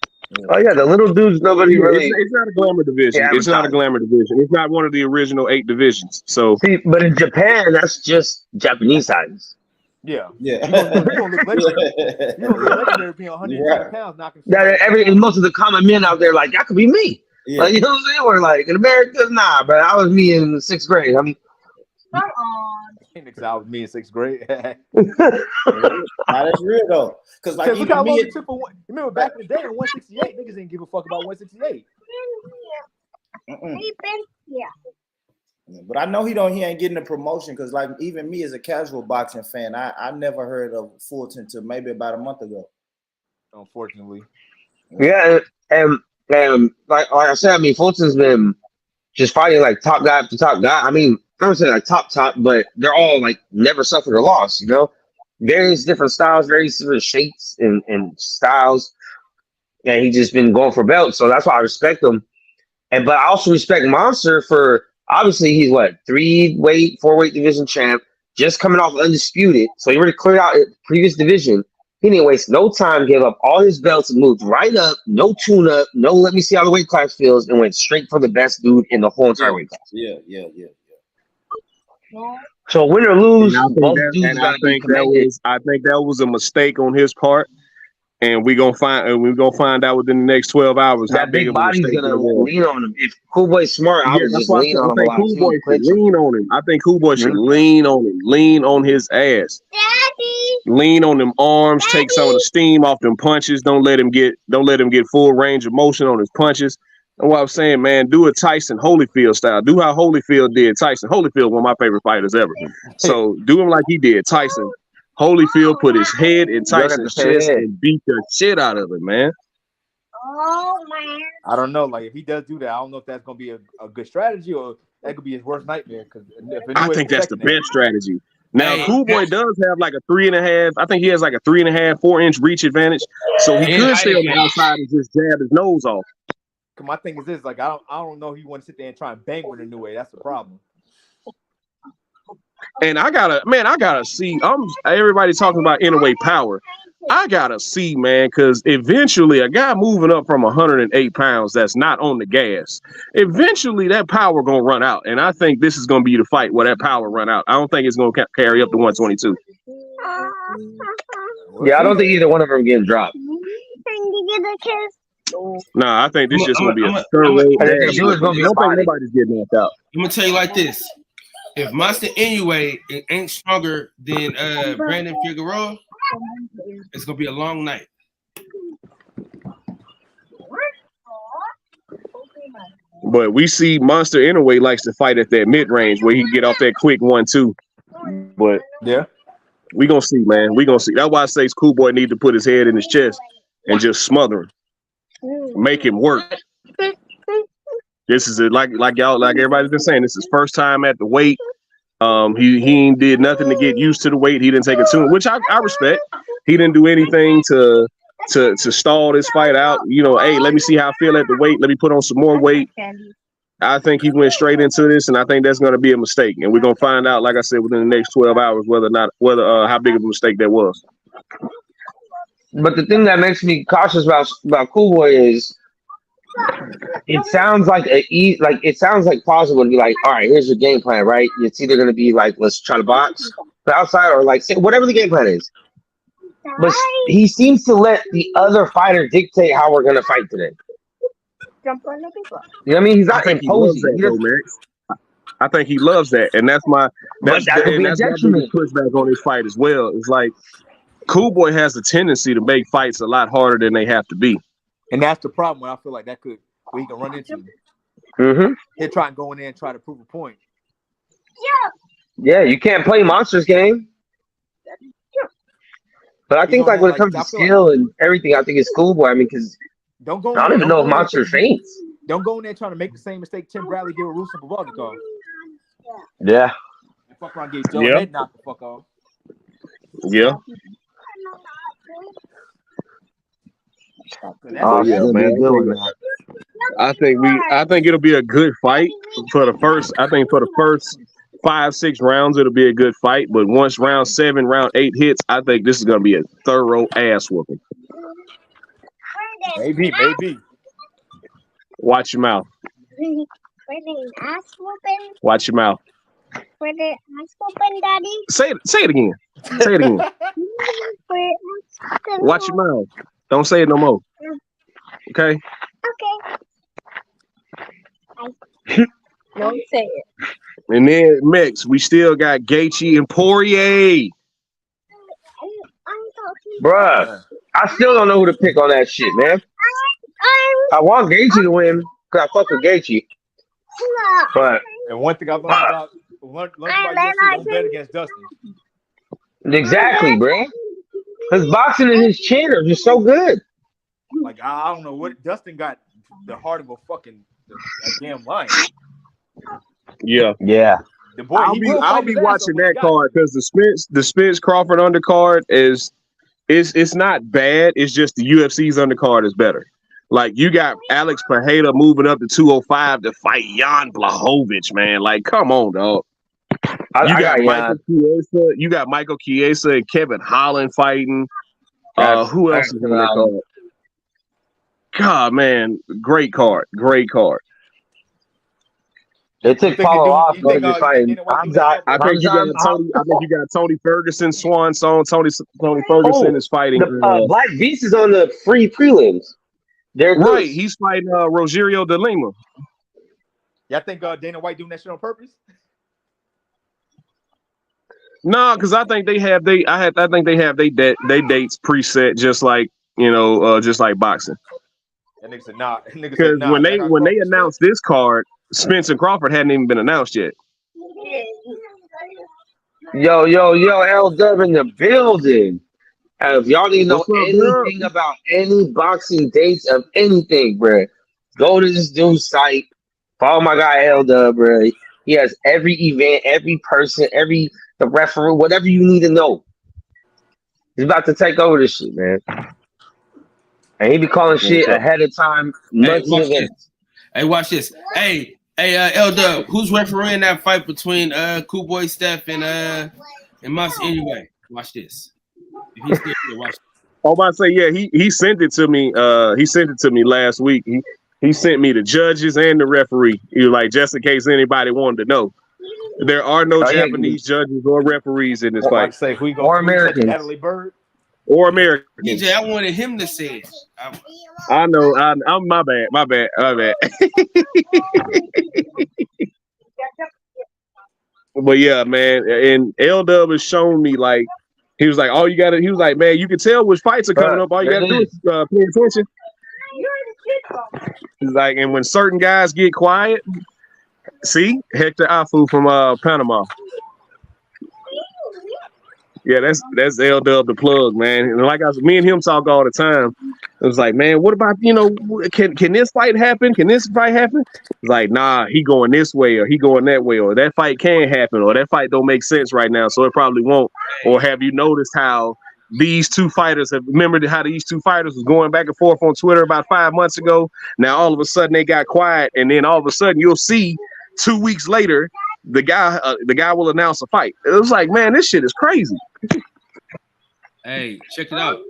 [SPEAKER 3] Oh yeah, the little dudes nobody really.
[SPEAKER 5] It's not a glamour division. It's not a glamour division. It's not one of the original 8 divisions. So
[SPEAKER 3] see, but in Japan, that's just Japanese sizes.
[SPEAKER 7] Yeah. You don't look legendary being 110 pounds knocking.
[SPEAKER 3] And most of the common men out there like that could be me. Yeah. Like, you know what I'm saying? We're like in America, nah, but I was me in the 6th grade. I mean.
[SPEAKER 7] I was me in 6th grade.
[SPEAKER 8] That's real though, because like
[SPEAKER 7] look how long it took for one. Remember back in the day, in 168, niggas didn't give a fuck about 168.
[SPEAKER 8] But I know he ain't getting a promotion because like even me as a casual boxing fan, I never heard of Fulton till maybe about a month ago.
[SPEAKER 7] Unfortunately.
[SPEAKER 3] Yeah, and like I said, I mean Fulton's been just fighting like top guy after top guy. I mean. I don't say like top, but they're all like never suffered a loss, various different styles, various different shapes and styles. And he's just been going for belts. So that's why I respect him. But I also respect Monster for obviously he's 3-weight, 4-weight division champ, just coming off undisputed. So he already cleared out his previous division. He didn't waste no time, gave up all his belts and moved right up, no tune up, no let me see how the weight class feels, and went straight for the best dude in the whole entire weight class.
[SPEAKER 8] Yeah.
[SPEAKER 3] So win or lose,
[SPEAKER 5] I think that was a mistake on his part, and we're gonna find out within the next 12 hours
[SPEAKER 3] that big body's gonna lean on him. If Cool Boy's smart, I would just lean on him a lot.
[SPEAKER 5] Cool Boy should lean on him. I think Cool Boy should lean on him, lean on his ass, lean on them arms, take some of the steam off them punches. Don't let him get full range of motion on his punches. And what I'm saying, man, do a Tyson Holyfield style. Do how Holyfield did. Tyson Holyfield, one of my favorite fighters ever. So do him like he did. Tyson Holyfield put his head in Tyson's chest and beat the shit out of him, man.
[SPEAKER 7] Oh man. I don't know. Like if he does do that, I don't know if that's gonna be a good strategy or that could be his worst nightmare. Because
[SPEAKER 5] I think that's the best strategy. Now, Cool Boy does have like a 3.5. I think he has like a 3.5, 4-inch reach advantage. So he could stay on the outside and just jab his nose off.
[SPEAKER 7] My thing is this: like I don't know if you want to sit there and try and bang with a new way. That's the problem.
[SPEAKER 5] And I gotta see. Everybody talking about Inoue power. I gotta see, man, because eventually a guy moving up from 108 pounds that's not on the gas, eventually that power gonna run out. And I think this is gonna be the fight where that power run out. I don't think it's gonna carry up to 122.
[SPEAKER 3] Yeah, I don't think either one of them getting dropped.
[SPEAKER 5] Nah, I think this is just gonna be a thoroughway. I don't think nobody's getting knocked out.
[SPEAKER 6] I'm gonna tell you like this: if Monster Inoue ain't stronger than Brandon Figueroa, it's gonna be a long night.
[SPEAKER 5] But we see Monster Inoue likes to fight at that mid range where he can get off that quick 1-2. But
[SPEAKER 7] yeah,
[SPEAKER 5] we gonna see, man. We gonna see. That's why I say Cool Boy need to put his head in his chest and just smother him. Make him work. This is like everybody's been saying. This is first time at the weight. He ain't did nothing to get used to the weight. He didn't take a tune, which I respect. He didn't do anything to stall this fight out. You know, hey, let me see how I feel at the weight. Let me put on some more weight. I think he went straight into this, and I think that's going to be a mistake. And we're going to find out, like I said, within the next 12 hours whether how big of a mistake that was.
[SPEAKER 3] But the thing that makes me cautious about Cool Boy is it sounds like it sounds like plausible to be like, all right, here's your game plan, right? It's either going to be like, let's try to box the outside, or like say whatever the game plan is. But he seems to let the other fighter dictate how we're going to fight today. You know what I mean? He's not imposing.
[SPEAKER 5] I think he loves that, and that's my biggest pushback on this fight as well. It's like Cool Boy has a tendency to make fights a lot harder than they have to be,
[SPEAKER 7] and that's the problem. When I feel like we can run into. He'll try and go in there and try to prove a point.
[SPEAKER 3] Yeah, you can't play Monsters game. But I think like when it comes to skill and everything, I think it's Cool Boy. I mean, because I don't even know if Monster faints.
[SPEAKER 7] Don't go in there trying to make the same mistake Tim Bradley did with Russo Bavardikov.
[SPEAKER 3] Yeah.
[SPEAKER 7] And fuck around, get Joe head knocked the fuck off.
[SPEAKER 5] Yeah. Man. I think it'll be a good fight for the first. I think for the first 5-6 rounds, it'll be a good fight. But once round 7, round 8 hits, I think this is gonna be a thorough ass whooping.
[SPEAKER 7] Maybe. Watch your mouth.
[SPEAKER 5] Watch your mouth.
[SPEAKER 9] For the ass whooping, Daddy.
[SPEAKER 5] Say it again. Say it again. Watch your mouth. Don't say it no more. Okay.
[SPEAKER 9] Okay. Don't say it.
[SPEAKER 5] And then next, we still got Gaethje and Poirier.
[SPEAKER 3] Bruh, I still don't know who to pick on that shit, man. I want Gaethje to win because I fuck with Gaethje. But
[SPEAKER 7] and one thing I've learned about don't bet against Dustin.
[SPEAKER 3] Exactly, bro. His boxing and his chin are just so good.
[SPEAKER 7] Like I don't know what Dustin got the heart of a damn lion.
[SPEAKER 5] Yeah.
[SPEAKER 7] The boy,
[SPEAKER 5] I'll be watching that card because the Spence Crawford undercard is it's not bad. It's just the UFC's undercard is better. Like you got Alex Pereira moving up to 205 to fight Jan Blachowicz, man. Like, come on, dog. You got Michael Chiesa and Kevin Holland fighting. Who else is in that card? God, man, great card.
[SPEAKER 3] They took Paulo off going to fighting.
[SPEAKER 5] I think you got Tony Ferguson, Swan Song. Tony Ferguson is fighting.
[SPEAKER 3] Black Beast is on the free prelims. They're
[SPEAKER 5] right. He's fighting Rogerio de Lima.
[SPEAKER 7] Y'all think Dana White doing that shit on purpose?
[SPEAKER 5] No, because I think they have they dates preset just like just like boxing.
[SPEAKER 7] That nigga said nah.
[SPEAKER 5] Because when they announced this card, Spence and Crawford hadn't even been announced yet.
[SPEAKER 3] Yo, L Dub in the building. If y'all need to know anything about any boxing dates of anything, bro, go to this dude's site. Follow my guy L Dub, bro. He has every event, every person, the referee, whatever you need to know. He's about to take over this shit, man. And he be calling shit ahead of time.
[SPEAKER 6] Hey, watch this. Hey, L Dub, who's refereeing that fight between Cool Boy Steph and Monster anyway? Watch this. If he's still here, watch this.
[SPEAKER 5] I'm about to say, yeah, he sent it to me. He sent it to me last week. He sent me the judges and the referee. He was like, just in case anybody wanted to know. There are no Japanese judges or referees in this fight.
[SPEAKER 7] Say,
[SPEAKER 3] or Americans.
[SPEAKER 7] Natalie Bird.
[SPEAKER 5] Or Americans.
[SPEAKER 6] DJ, I wanted him to say it.
[SPEAKER 5] I know. I'm my bad. But yeah, man. And L Dub has shown me like he was like, he was like, man, you can tell which fights are coming up. All you gotta do is pay attention. He's like, and when certain guys get quiet, see Hector Afu from Panama. Yeah, that's L Dub the plug, man. And like me and him talk all the time. It was like, man, what about can this fight happen? Can this fight happen? It's like, nah, he going this way or he going that way, or that fight can happen, or that fight don't make sense right now, so it probably won't. Or have you noticed how these two fighters remembered how these two fighters was going back and forth on Twitter about 5 months ago? Now all of a sudden they got quiet, and then all of a sudden you'll see 2 weeks later the guy will announce a fight. It was like, man, this shit is crazy.
[SPEAKER 6] Hey, check it out.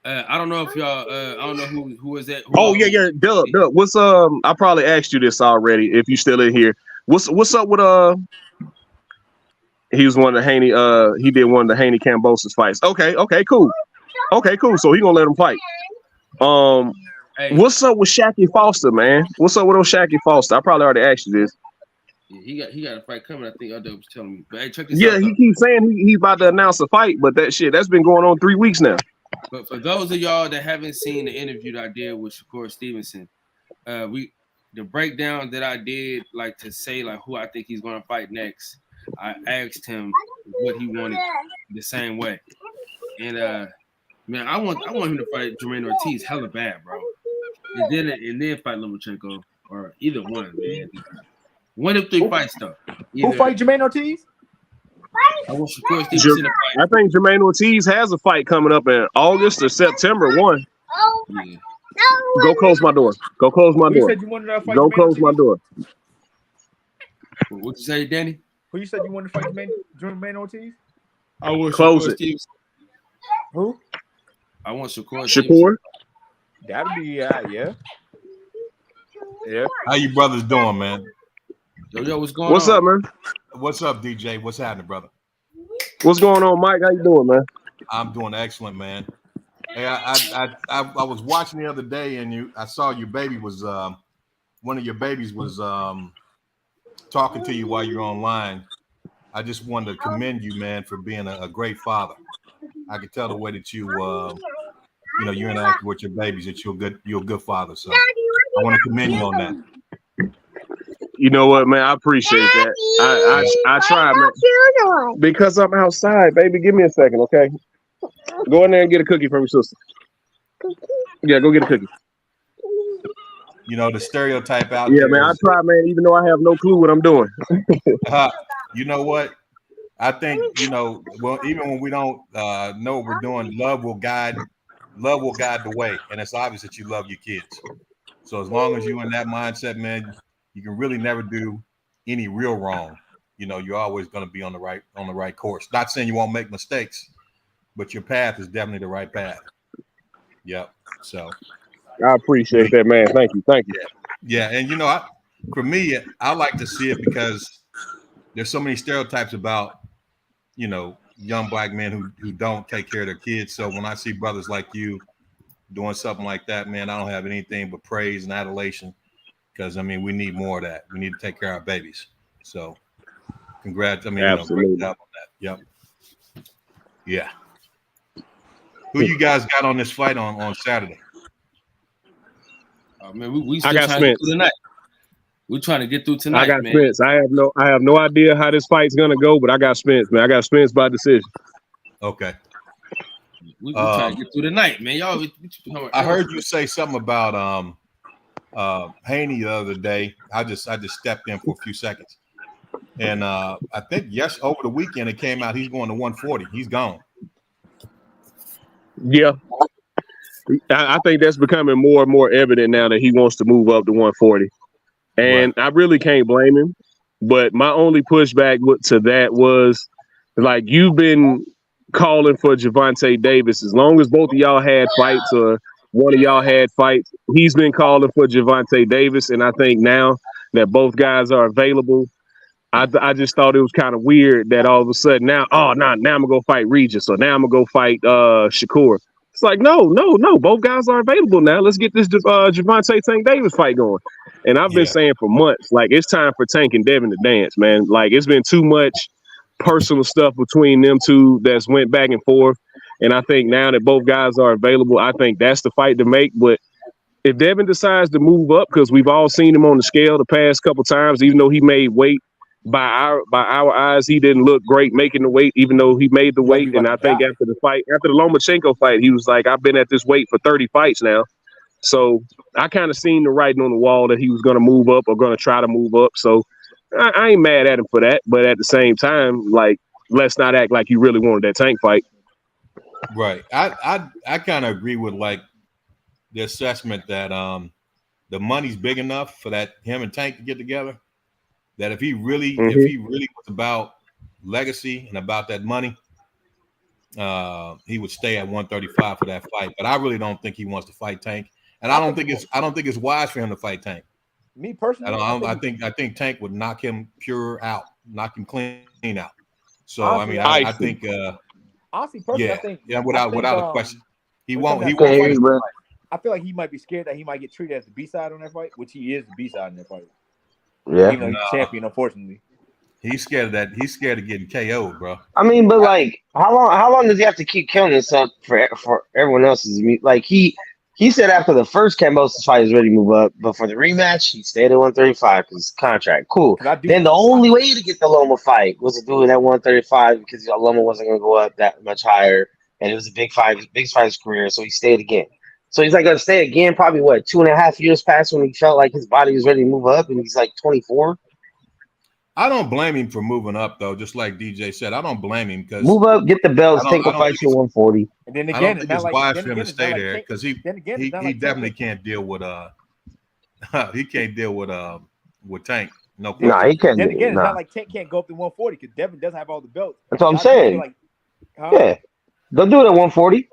[SPEAKER 6] I don't know if y'all. I don't know who is that.
[SPEAKER 5] Yeah, Dub. What's I probably asked you this already. If you still in here, what's up with He was one of the Haney. He did one of the Haney Kambosos fights. Okay, cool. So he gonna let him fight.
[SPEAKER 6] Hey.
[SPEAKER 5] What's up with Shacky Foster, man? What's up with Shacky Foster? I probably already asked you this.
[SPEAKER 6] Yeah, he got a fight coming. I think Dub was telling me. But hey, check this out.
[SPEAKER 5] Yeah, he keeps saying he's about to announce a fight, but that's been going on 3 weeks now.
[SPEAKER 6] But for those of y'all that haven't seen the interview that I did with Shakur Stevenson, the breakdown that I did, like to say like who I think he's gonna fight next, I asked him what he wanted the same way. And man, I want him to fight Jermaine Ortiz hella bad, bro. And then fight Lomachenko or either one, man. One of 3 fights though.
[SPEAKER 7] Who fight Jermaine Ortiz?
[SPEAKER 6] I want Shakur Stevenson to fight.
[SPEAKER 5] I think Jermaine Ortiz has a fight coming up in August or September 1.
[SPEAKER 6] Yeah.
[SPEAKER 5] Go close my door. Go close my door.
[SPEAKER 7] You wanted to fight
[SPEAKER 5] Go
[SPEAKER 7] Jermaine
[SPEAKER 5] close my door.
[SPEAKER 6] What you say, Danny?
[SPEAKER 7] Who you said you wanted to fight Jermaine Ortiz?
[SPEAKER 6] I want
[SPEAKER 5] Close
[SPEAKER 6] Shakur
[SPEAKER 5] it.
[SPEAKER 6] Stevenson.
[SPEAKER 7] Who?
[SPEAKER 6] I want Shakur.
[SPEAKER 5] Shakur?
[SPEAKER 7] That'd be yeah.
[SPEAKER 10] How you brothers doing, man?
[SPEAKER 6] Yo, what's going on?
[SPEAKER 5] What's up, man?
[SPEAKER 10] What's up, DJ? What's happening, brother?
[SPEAKER 5] What's going on, Mike? How you doing, man?
[SPEAKER 10] I'm doing excellent, man. Hey, I was watching the other day, and I saw your baby was one of your babies was talking to you while you're online. I just wanted to commend you, man, for being a great father. I could tell the way that you you interact with your babies that you're a good father. So I want to commend you on that.
[SPEAKER 5] You know what, man? I appreciate that. I try, man. Because I'm outside, baby. Give me a second, okay? Go in there and get a cookie from your sister. Yeah, go get a cookie.
[SPEAKER 10] You know, the stereotype out
[SPEAKER 5] there.
[SPEAKER 10] Yeah,
[SPEAKER 5] man, I try, man, even though I have no clue what I'm doing.
[SPEAKER 10] You know what? I think, well, even when we don't know what we're doing, love will guide the way. And it's obvious that you love your kids. So as long as you're in that mindset, man, you can really never do any real wrong. You're always going to be on the right course. Not saying you won't make mistakes, but your path is definitely the right path. Yep. So
[SPEAKER 5] I appreciate that, man. Thank you.
[SPEAKER 10] Yeah. And for me, I like to see it because there's so many stereotypes about, young black men who don't take care of their kids. So when I see brothers like you doing something like that, man, I don't have anything but praise and adulation. Because we need more of that. We need to take care of our babies. So, congrats!
[SPEAKER 5] Absolutely.
[SPEAKER 10] Great job on that. Yep. Yeah. Who you guys got on this fight on Saturday?
[SPEAKER 6] Man, we
[SPEAKER 5] I got Spence
[SPEAKER 6] tonight. We're trying to get through tonight.
[SPEAKER 5] I got
[SPEAKER 6] man.
[SPEAKER 5] Spence. I have no idea how this fight's gonna go, but I got Spence, man. I got Spence by decision.
[SPEAKER 10] Okay.
[SPEAKER 6] We trying to get through tonight, man. Y'all.
[SPEAKER 10] I heard you say something about Haney the other day. I just stepped in for a few seconds, and I think over the weekend it came out he's going to 140. He's gone.
[SPEAKER 5] Yeah, I think that's becoming more and more evident now that he wants to move up to 140, and right. I really can't blame him. But my only pushback to that was like you've been calling for Gervonta Davis as long as both of y'all had fights or one of y'all had fights. He's been calling for Gervonta Davis, and I think now that both guys are available, I just thought it was kind of weird that all of a sudden now I'm gonna go fight Regis, or now I'm gonna go fight Shakur. It's like no, both guys are available now. Let's get this Gervonta Tank Davis fight going. And I've been saying for months, like it's time for Tank and Devin to dance, man. Like it's been too much personal stuff between them two that's went back and forth. And I think now that both guys are available, I think that's the fight to make. But if Devin decides to move up, because we've all seen him on the scale the past couple times, even though he made weight by our eyes, he didn't look great making the weight, even though he made the weight. And I think after the Lomachenko fight, he was like, I've been at this weight for 30 fights now. So I kind of seen the writing on the wall that he was going to move up or going to try to move up. So I ain't mad at him for that. But at the same time, like, let's not act like you really wanted that Tank fight.
[SPEAKER 10] Right. I kind of agree with like the assessment that the money's big enough for that him and Tank to get together. That if he really was about legacy and about that money, he would stay at 135 for that fight. But I really don't think he wants to fight Tank, and I don't think it's wise for him to fight Tank.
[SPEAKER 7] Me personally,
[SPEAKER 10] I think Tank would knock him knock him clean out. So
[SPEAKER 7] honestly,
[SPEAKER 10] I think
[SPEAKER 7] honestly, personally, I think
[SPEAKER 10] without a question, he won't fight.
[SPEAKER 7] I feel like he might be scared that he might get treated as the B-side on that fight, which he is the B-side in that fight.
[SPEAKER 3] Yeah,
[SPEAKER 7] even though he's champion, unfortunately.
[SPEAKER 10] He's scared of that. He's scared of getting KO'd, bro.
[SPEAKER 3] I mean, but like, how long does he have to keep killing himself for everyone else's? Like he said after the first Kambosos fight, he's ready to move up, but for the rematch, he stayed at 135 because his contract. Cool. Then the only way to get the Loma fight was to do it at 135 because Loma wasn't going to go up that much higher, and it was a big fight of his career, so he stayed again. So he's like going to stay again. Probably 2.5 years past when he felt like his body was ready to move up, and he's like 24.
[SPEAKER 10] I don't blame him for moving up, though. Just like DJ said, I don't blame him because
[SPEAKER 3] move up, get the belts, take a fight to 140.
[SPEAKER 7] And then again,
[SPEAKER 10] I don't think it's wise for him to stay there because he definitely can't deal with with Tank. No,
[SPEAKER 3] he can't.
[SPEAKER 7] Then again, it's not like Tank can't go up to 140 because Devin doesn't have all the belts.
[SPEAKER 3] That's what I'm saying. Yeah, they'll do it at 140.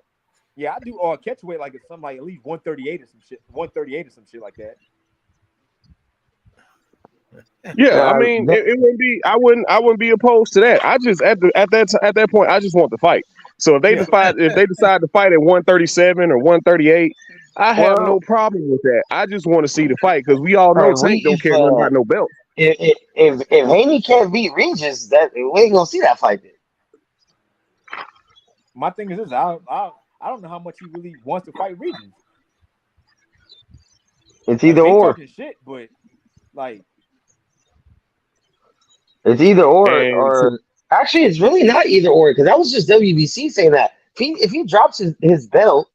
[SPEAKER 7] Yeah, I do all catchweight like it's something like at least 138 or some shit, 138 or some shit like that.
[SPEAKER 5] Yeah, I mean, it wouldn't be. I wouldn't be opposed to that. I just at that point, I just want the fight. So if they decide to fight at 137 or 138, I have no problem with that. I just want to see the fight because we all know Tank don't care about no belt.
[SPEAKER 3] If Haney can't beat Regis, that we ain't gonna see that fight then.
[SPEAKER 7] My thing is this: I don't know how much he really wants to fight Regis.
[SPEAKER 3] It's either or.
[SPEAKER 7] Shit, but like.
[SPEAKER 3] It's either or actually it's really not either or because that was just WBC saying that if he drops his belt,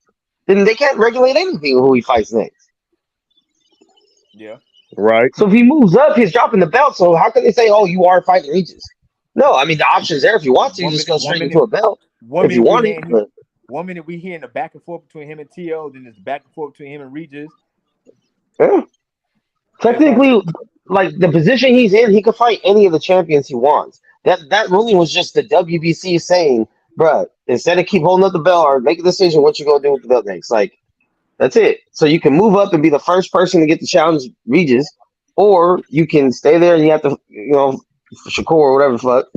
[SPEAKER 3] then they can't regulate anything who he fights next.
[SPEAKER 7] Yeah.
[SPEAKER 5] Right.
[SPEAKER 3] So if he moves up, he's dropping the belt. So how can they say, "Oh, you are fighting Regis"? No, I mean the option's there if you want to. You just go straight into a belt. If you want it. But
[SPEAKER 7] 1 minute we hearing the back and forth between him and T.O., then there's back and forth between him and Regis.
[SPEAKER 3] Yeah. Technically, like the position he's in, he could fight any of the champions he wants. That ruling was just the WBC saying, bruh, instead of keep holding up the belt or make a decision what you're gonna do with the belt next. Like, that's it. So you can move up and be the first person to get the challenge Regis, or you can stay there and you have to, Shakur or whatever the fuck.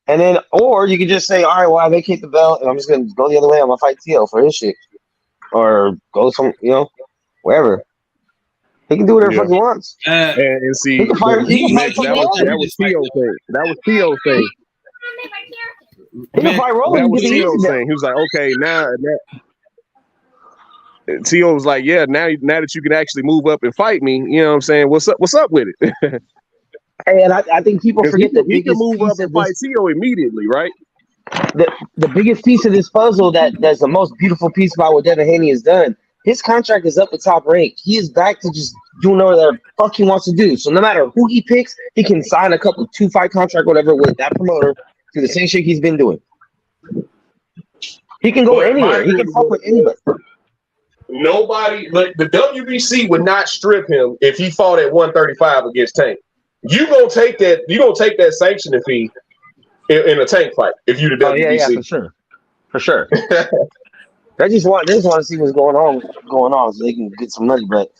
[SPEAKER 3] And then, or you can just say, all right, well, I vacate the belt and I'm just gonna go the other way. I'm gonna fight T.O. for his shit, or go wherever. He can do whatever the fuck he wants.
[SPEAKER 5] And see,
[SPEAKER 3] he can fight,
[SPEAKER 5] that was T.O. thing. That was T.O. thing.
[SPEAKER 3] He can fight Rollins.
[SPEAKER 5] That was T.O. thing. He was like, okay, now. T.O. was like, yeah, now that you can actually move up and fight me, you know what I'm saying? What's up with it?
[SPEAKER 3] Hey, and I think people forget that
[SPEAKER 5] he can move up and fight T.O. immediately, right?
[SPEAKER 3] The biggest piece of this puzzle that's the most beautiful piece about what Devin Haney has done. His contract is up at Top Rank. He is back to just doing whatever the fuck he wants to do. So no matter who he picks, he can sign a couple 2-fight contract, whatever, with that promoter do the same shit he's been doing. He can go anywhere. He can fuck with anybody.
[SPEAKER 5] Nobody, like the WBC would not strip him if he fought at 135 against Tank. You gonna take that sanctioning fee in a Tank fight if you the WBC.
[SPEAKER 3] Yeah, for sure. They just want to see what's going on so they can get some money. But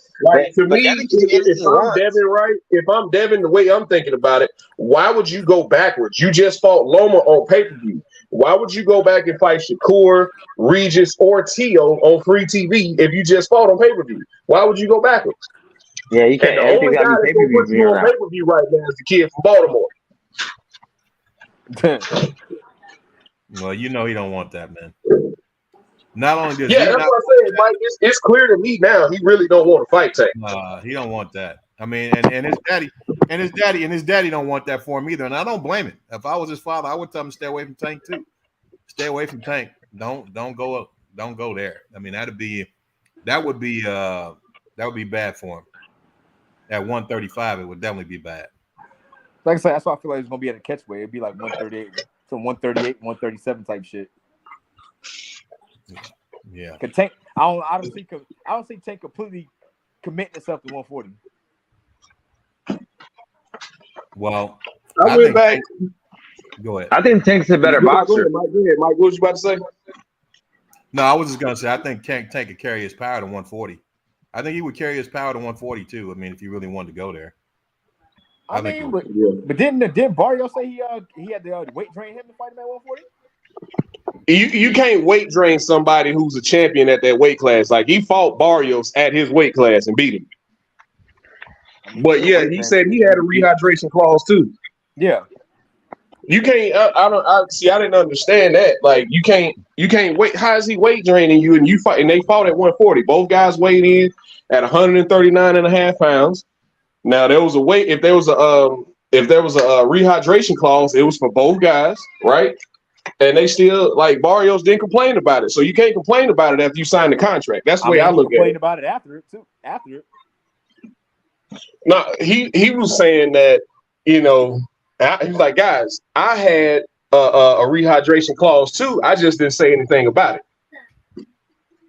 [SPEAKER 5] to me, if I'm Devin, the way I'm thinking about it, why would you go backwards? You just fought Loma on pay-per-view. Why would you go back and fight Shakur, Regis, or T.O. on free TV if you just fought on pay-per-view? Why would you go backwards?
[SPEAKER 3] Yeah, you can't.
[SPEAKER 5] And the only guy that's going to put you on pay-per-view right now is the kid from Baltimore.
[SPEAKER 10] Well, he don't want that, man. Not only does
[SPEAKER 5] that's what I'm saying, Mike. It's clear to me now he really don't want to fight Tank.
[SPEAKER 10] He don't want that. I mean, and his daddy, And his daddy don't want that for him either. And I don't blame him. If I was his father, I would tell him to stay away from Tank too. Stay away from Tank. Don't go there. I mean, that would be bad for him. At 135, it would definitely be bad.
[SPEAKER 7] Like I said, that's why I feel like it's gonna be at a catch weight. It'd be like 138, some 138, 137 type shit.
[SPEAKER 10] Yeah.
[SPEAKER 7] Tank, I don't see Tank completely committing himself to 140.
[SPEAKER 10] Well,
[SPEAKER 5] I went back.
[SPEAKER 10] Go ahead.
[SPEAKER 3] I think Tank's a better boxer.
[SPEAKER 5] Mike, what was you about to say?
[SPEAKER 10] No, I was just gonna say I think Tank could carry his power to 140. I think he would carry his power to 140 too. I mean, if he really wanted to go there.
[SPEAKER 7] But didn't Barrio say he had to weight drain him to fight him at 140?
[SPEAKER 5] You can't weight drain somebody who's a champion at that weight class. Like he fought Barrios at his weight class and beat him. But yeah, he said he had a rehydration clause too.
[SPEAKER 7] Yeah.
[SPEAKER 5] You can't. I didn't understand that. Like you can't wait. How is he weight draining you? And you fight, and they fought at 140. Both guys weighed in at 139.5 pounds. Now there was a weight. If there was a rehydration clause, it was for both guys, right? And they still like Barrios didn't complain about it. So you can't complain about it after you sign the contract. That's the way I look at it.
[SPEAKER 7] Complain about it after it too. After it.
[SPEAKER 5] No, he was saying that he was like, guys, I had a rehydration clause too. I just didn't say anything about it.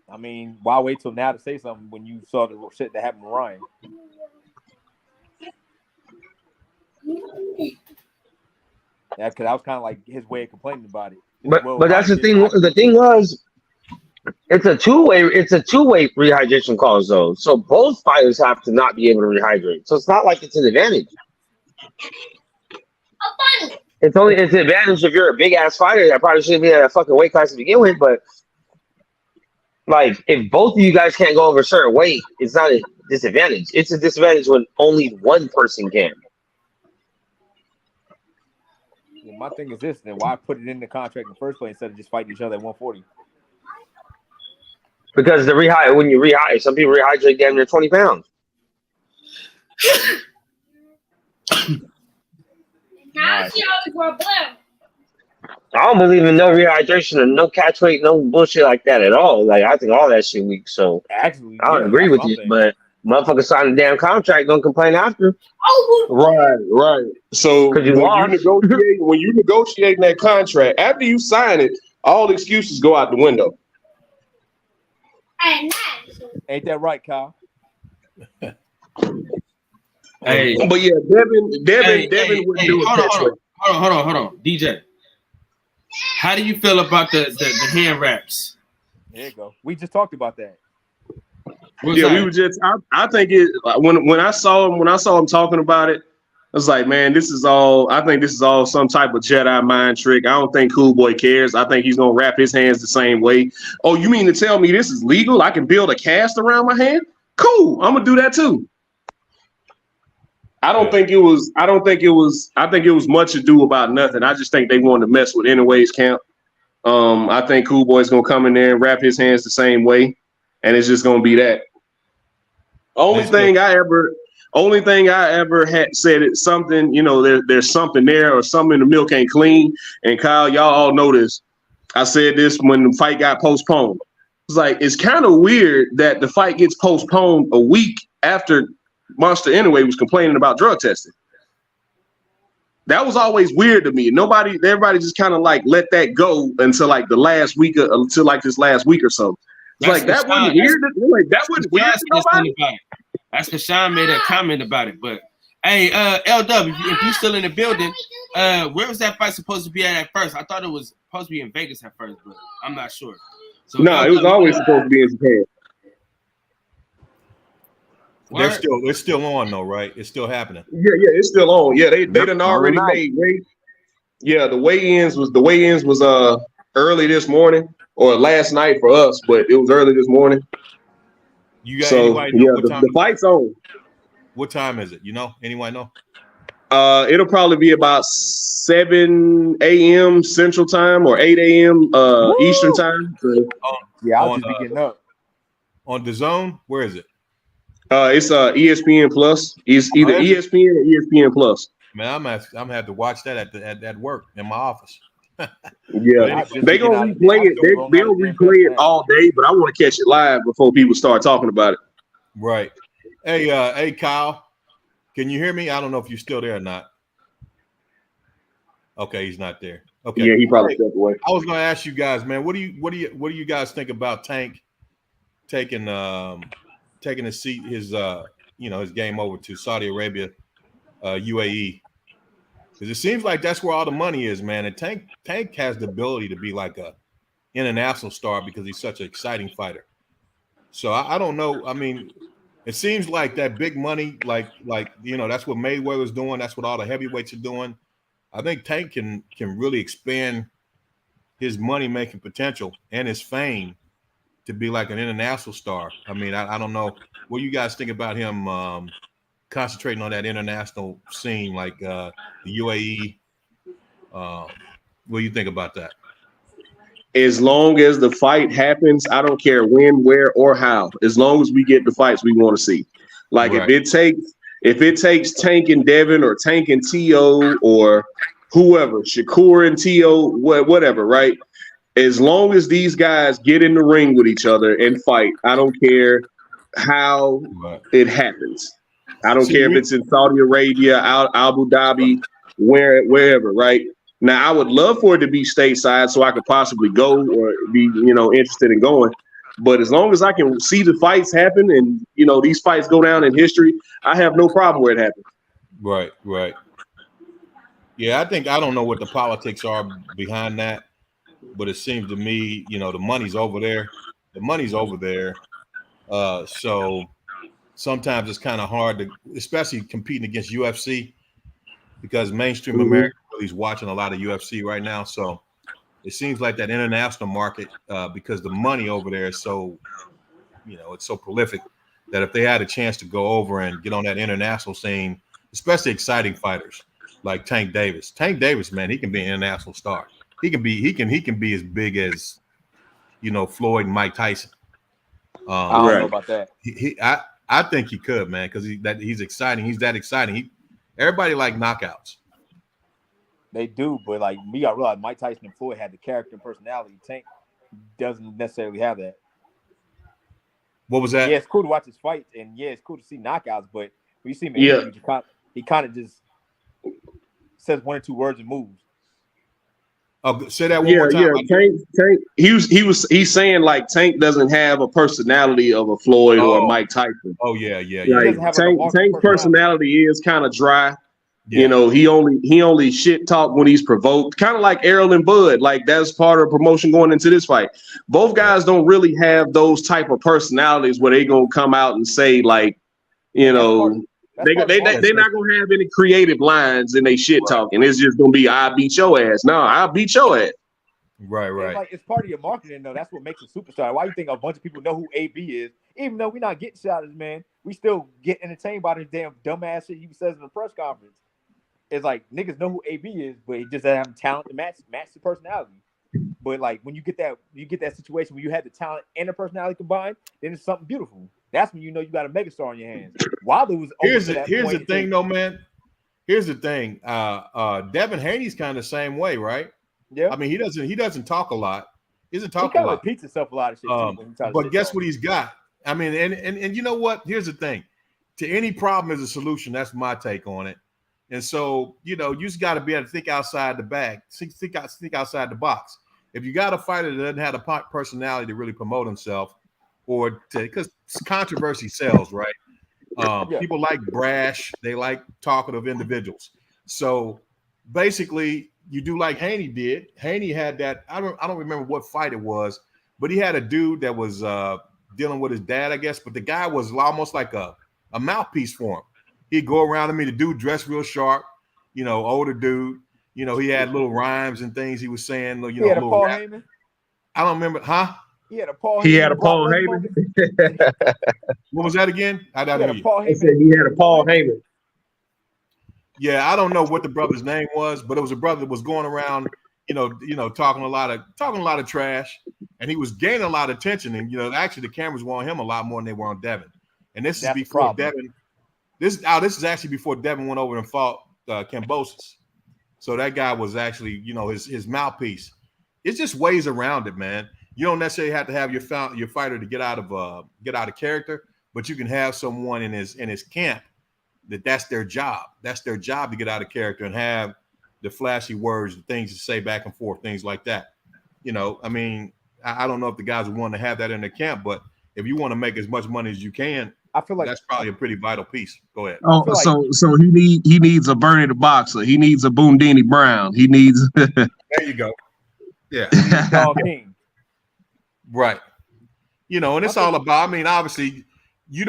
[SPEAKER 7] I mean, why wait till now to say something when you saw the shit that happened with Ryan? Yeah, because that was kind of like his way of complaining about it.
[SPEAKER 3] But that's the thing. The thing was, it's a two-way rehydration clause though. So both fighters have to not be able to rehydrate. So it's not like it's an advantage. It's an advantage if you're a big ass fighter that probably shouldn't be at a fucking weight class to begin with. But like, if both of you guys can't go over a certain weight, it's not a disadvantage. It's a disadvantage when only one person can.
[SPEAKER 7] Well, my thing is this: then why put it in the contract in the first place instead of just fighting each other at 140?
[SPEAKER 3] Because when you rehydrate, some people rehydrate damn near 20 pounds. I don't believe in no rehydration and no catch weight, no bullshit like that at all. Like I think all that shit weak. So
[SPEAKER 7] actually,
[SPEAKER 3] I don't agree with you, but motherfuckers sign a damn contract, don't complain after.
[SPEAKER 5] Right. So when you negotiate that contract, after you sign it, all excuses go out the window.
[SPEAKER 7] Ain't that right, Kyle?
[SPEAKER 2] Hey,
[SPEAKER 5] but yeah, Devin wouldn't do it.
[SPEAKER 6] Hold on, DJ. How do you feel about the hand wraps?
[SPEAKER 7] There you go. We just talked about that.
[SPEAKER 6] We were
[SPEAKER 5] just. I think it when I saw him talking about it, I was like, man, this is all. I think this is all some type of Jedi mind trick. I don't think Cool Boy cares. I think he's gonna wrap his hands the same way. Oh, you mean to tell me this is legal? I can build a cast around my hand? Cool, I'm gonna do that too. I think it was much ado about nothing. I just think they wanted to mess with Inouye's camp. I think Cool Boy's gonna come in there and wrap his hands the same way, and it's just gonna be that. Only thing I ever had said it's something, there's something there or something in the milk ain't clean. And Kyle, y'all all know this. I said this when the fight got postponed. It's like, it's kind of weird that the fight gets postponed a week after Monster Inoue was complaining about drug testing. That was always weird to me. Everybody just kind of like let that go until like this last week or so. It's like that wasn't weird. Like that wasn't weird to nobody.
[SPEAKER 6] That's because Sean made a comment about it. But hey, LW, if you're still in the building, where was that fight supposed to be at first? I thought it was supposed to be in Vegas at first, but I'm not sure. So
[SPEAKER 5] no, it was always supposed to be in Japan.
[SPEAKER 10] It's still on though, right? It's still happening.
[SPEAKER 5] Yeah, it's still on. Yeah, they done already made. Yeah, the weigh-ins was early this morning or last night for us, but it was early this morning.
[SPEAKER 10] You got anybody know what time
[SPEAKER 5] the fight's on.
[SPEAKER 10] What time is it? Anyone know?
[SPEAKER 5] It'll probably be about 7 a.m. Central Time or 8 a.m. Eastern Time. So,
[SPEAKER 7] I'll just be getting up.
[SPEAKER 10] On DAZN, where is it?
[SPEAKER 5] It's ESPN Plus. It's either ESPN or ESPN Plus.
[SPEAKER 10] Man, I'm gonna have to watch that at work in my office.
[SPEAKER 5] Yeah, they gonna replay it. They'll replay it all day, but I want to catch it live before people start talking about it.
[SPEAKER 10] Right. Hey, Kyle, can you hear me? I don't know if you're still there or not. Okay, he's not there. Okay.
[SPEAKER 5] Yeah, he probably stepped away.
[SPEAKER 10] I was gonna ask you guys, man, what do you guys think about Tank taking his his game over to Saudi Arabia, UAE? Because it seems like that's where all the money is, man. And Tank has the ability to be like a international star because he's such an exciting fighter. So I don't know. I mean, it seems like that big money, like that's what Mayweather's doing. That's what all the heavyweights are doing. I think Tank can really expand his money-making potential and his fame to be like an international star. I mean, I don't know. What do you guys think about him concentrating on that international scene, like the UAE? What do you think about that?
[SPEAKER 5] As long as the fight happens, I don't care when, where, or how. As long as we get the fights we want to see. Like
[SPEAKER 10] Right.
[SPEAKER 5] if it takes Tank and Devin or Tank and T.O. or whoever, Shakur and T.O., whatever, right? As long as these guys get in the ring with each other and fight, I don't care how it happens. I don't care if it's in Saudi Arabia, Abu Dhabi, wherever, right? Now, I would love for it to be stateside so I could possibly go or be, interested in going. But as long as I can see the fights happen and, these fights go down in history, I have no problem where it happens.
[SPEAKER 10] Right. Yeah, I don't know what the politics are behind that, but it seems to me, the money's over there. So sometimes it's kind of hard to, especially competing against UFC, because mainstream America really is watching a lot of UFC right now. So it seems like that international market, because the money over there is so, it's so prolific that if they had a chance to go over and get on that international scene, especially exciting fighters like Tank Davis. Tank Davis, man, he can be an international star. He can be as big as, Floyd and Mike Tyson.
[SPEAKER 7] I don't know about that.
[SPEAKER 10] I think he could, man, because he's exciting. He's that exciting. Everybody like knockouts.
[SPEAKER 7] They do, but like me, I realize Mike Tyson and Floyd had the character and personality. Tank doesn't necessarily have that.
[SPEAKER 10] What was that?
[SPEAKER 7] Yeah, it's cool to watch his fights, and yeah, it's cool to see knockouts. But when you see him, he kind of just says one or two words and moves.
[SPEAKER 10] Oh, say that one more time.
[SPEAKER 5] Tank. He's saying like Tank doesn't have a personality of a Floyd or Mike Tyson.
[SPEAKER 10] Oh yeah.
[SPEAKER 5] Like, Tank's personality is kind of dry. Yeah. He only shit talk when he's provoked. Kind of like Errol and Bud. Like that's part of promotion going into this fight. Both guys don't really have those type of personalities where they gonna come out and say like, they're not gonna have any creative lines in they shit talking. It's just gonna be I beat your ass. No, I'll beat your ass.
[SPEAKER 10] Right.
[SPEAKER 7] It's part of your marketing though. That's what makes a superstar. Why you think a bunch of people know who AB is, even though we're not getting shouters, man? We still get entertained by this damn dumbass shit he says in the press conference. It's like niggas know who AB is, but he just doesn't have talent to match the personality. But like when you get that situation where you have the talent and the personality combined, then it's something beautiful. That's when you know you got a megastar on your hands. Wilder was
[SPEAKER 10] here's the thing though, man. Here's the thing. Devin Haney's kind of the same way, right?
[SPEAKER 7] Yeah.
[SPEAKER 10] I mean, he doesn't talk a lot. He doesn't talk
[SPEAKER 7] he
[SPEAKER 10] a lot.
[SPEAKER 7] Repeats himself a lot of shit.
[SPEAKER 10] But guess what he's got? I mean, and you know what? Here's the thing. To any problem is a solution. That's my take on it. And so, you just got to be able to think outside the bag, think outside the box. If you got a fighter that doesn't have the personality to really promote himself, because controversy sells, right? People like brash, they like talkative individuals. So basically, you do like Haney did. Haney had that. I don't remember what fight it was, but he had a dude that was dealing with his dad, I guess. But the guy was almost like a mouthpiece for him. He'd go around to me. The dude dressed real sharp, older dude. He had little rhymes and things he was saying.
[SPEAKER 7] He had a Paul Heyman.
[SPEAKER 10] I don't remember, huh?
[SPEAKER 7] He had a Paul
[SPEAKER 5] Heyman.
[SPEAKER 10] What was that again? I don't know.
[SPEAKER 5] He said he had a Paul Heyman.
[SPEAKER 10] Yeah, I don't know what the brother's name was, but it was a brother that was going around, talking a lot of trash, and he was gaining a lot of attention. And actually, the cameras were on him a lot more than they were on Devin. And this is
[SPEAKER 7] That's the
[SPEAKER 10] before
[SPEAKER 7] problem.
[SPEAKER 10] Devin. This is actually before Devin went over and fought Kambosos. So that guy was actually, his mouthpiece. It's just ways around it, man. You don't necessarily have to have your fighter to get out of character, but you can have someone in his camp that's their job. That's their job to get out of character and have the flashy words, the things to say back and forth, things like that. I mean, I don't know if the guys would want to have that in their camp, but if you want to make as much money as you can,
[SPEAKER 7] I feel like
[SPEAKER 10] that's probably a pretty vital piece. Go ahead.
[SPEAKER 5] Oh, so he needs a Bernie the Boxer. He needs a Boondini Brown. He needs.
[SPEAKER 10] There you go. Yeah.
[SPEAKER 7] Dog King.
[SPEAKER 10] Right. And it's all about. I mean, obviously,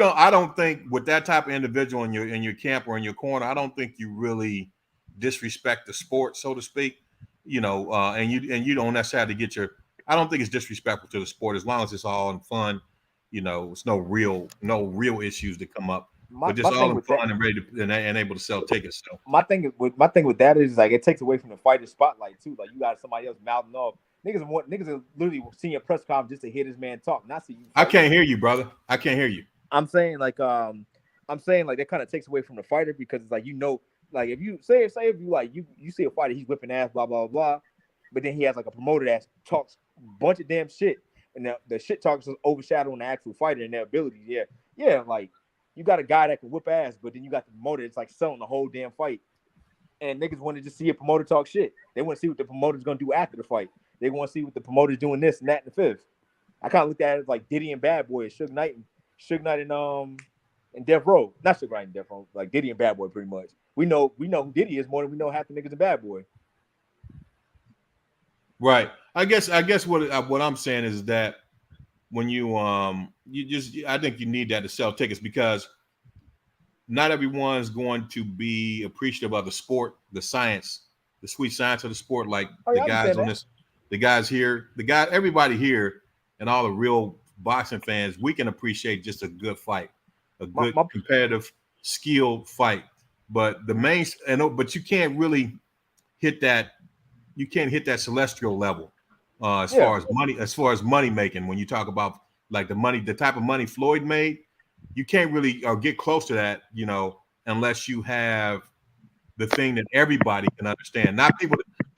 [SPEAKER 10] I don't think with that type of individual in your camp or in your corner, I don't think you really disrespect the sport, so to speak. And you don't necessarily get your. I don't think it's disrespectful to the sport as long as it's all in fun. It's no real issues that come up, but just all in fun and ready to, and able to sell tickets. So
[SPEAKER 7] my thing with that is like it takes away from the fighter spotlight too. Like you got somebody else mouthing off. Niggas are literally seeing your press conference just to hear this man talk, not see you.
[SPEAKER 10] I can't hear you, brother. I can't hear you.
[SPEAKER 7] I'm saying that kind of takes away from the fighter because it's like like if you say if you like you see a fighter, he's whipping ass, blah blah blah, but then he has like a promoter that talks a bunch of damn shit. And the shit talks is overshadowing the actual fighter and their abilities. Yeah, like you got a guy that can whip ass, but then you got the promoter that's like selling the whole damn fight. And niggas want to just see a promoter talk shit. They want to see what the promoter's gonna do after the fight. They want to see what the promoter's doing this and that and the fifth. I kind of looked at it as like Diddy and Bad Boy, Suge Knight and Death Row. Not Suge Knight and Death Row, like Diddy and Bad Boy pretty much. We know who Diddy is more than we know half the niggas in Bad Boy.
[SPEAKER 10] Right. I guess what I'm saying is that when I think you need that to sell tickets because not everyone's going to be appreciative of the sport, the science, the sweet science of the sport. Like the guys here, everybody here, and all the real boxing fans, we can appreciate just a good fight, a good competitive, skilled fight. But but you can't really hit that. You can't hit that celestial level as far as money making. When you talk about like the type of money Floyd made, you can't really get close to that, unless you have the thing that everybody can understand.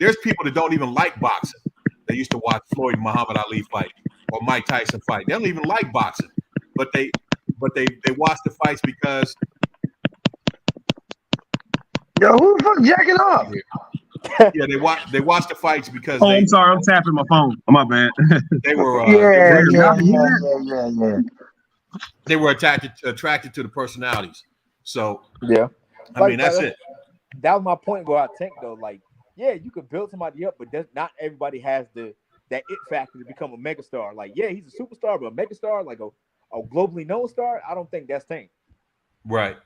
[SPEAKER 10] There's people that don't even like boxing. They used to watch Floyd and Muhammad Ali fight or Mike Tyson fight. They don't even like boxing, but they watch the fights because.
[SPEAKER 3] Yo, who the fuck jacking off?
[SPEAKER 10] Yeah, they watch the fights because.
[SPEAKER 5] I'm sorry, I'm tapping my phone. Oh, my bad.
[SPEAKER 10] They were.
[SPEAKER 3] Yeah.
[SPEAKER 10] They were attracted to the personalities. So
[SPEAKER 7] yeah,
[SPEAKER 10] I mean that's it.
[SPEAKER 7] That was my point. Where I think though, like, yeah, you could build somebody up, but not everybody has that it factor to become a megastar. Like, yeah, he's a superstar, but a megastar, like a globally known star, I don't think that's Tank.
[SPEAKER 10] Right.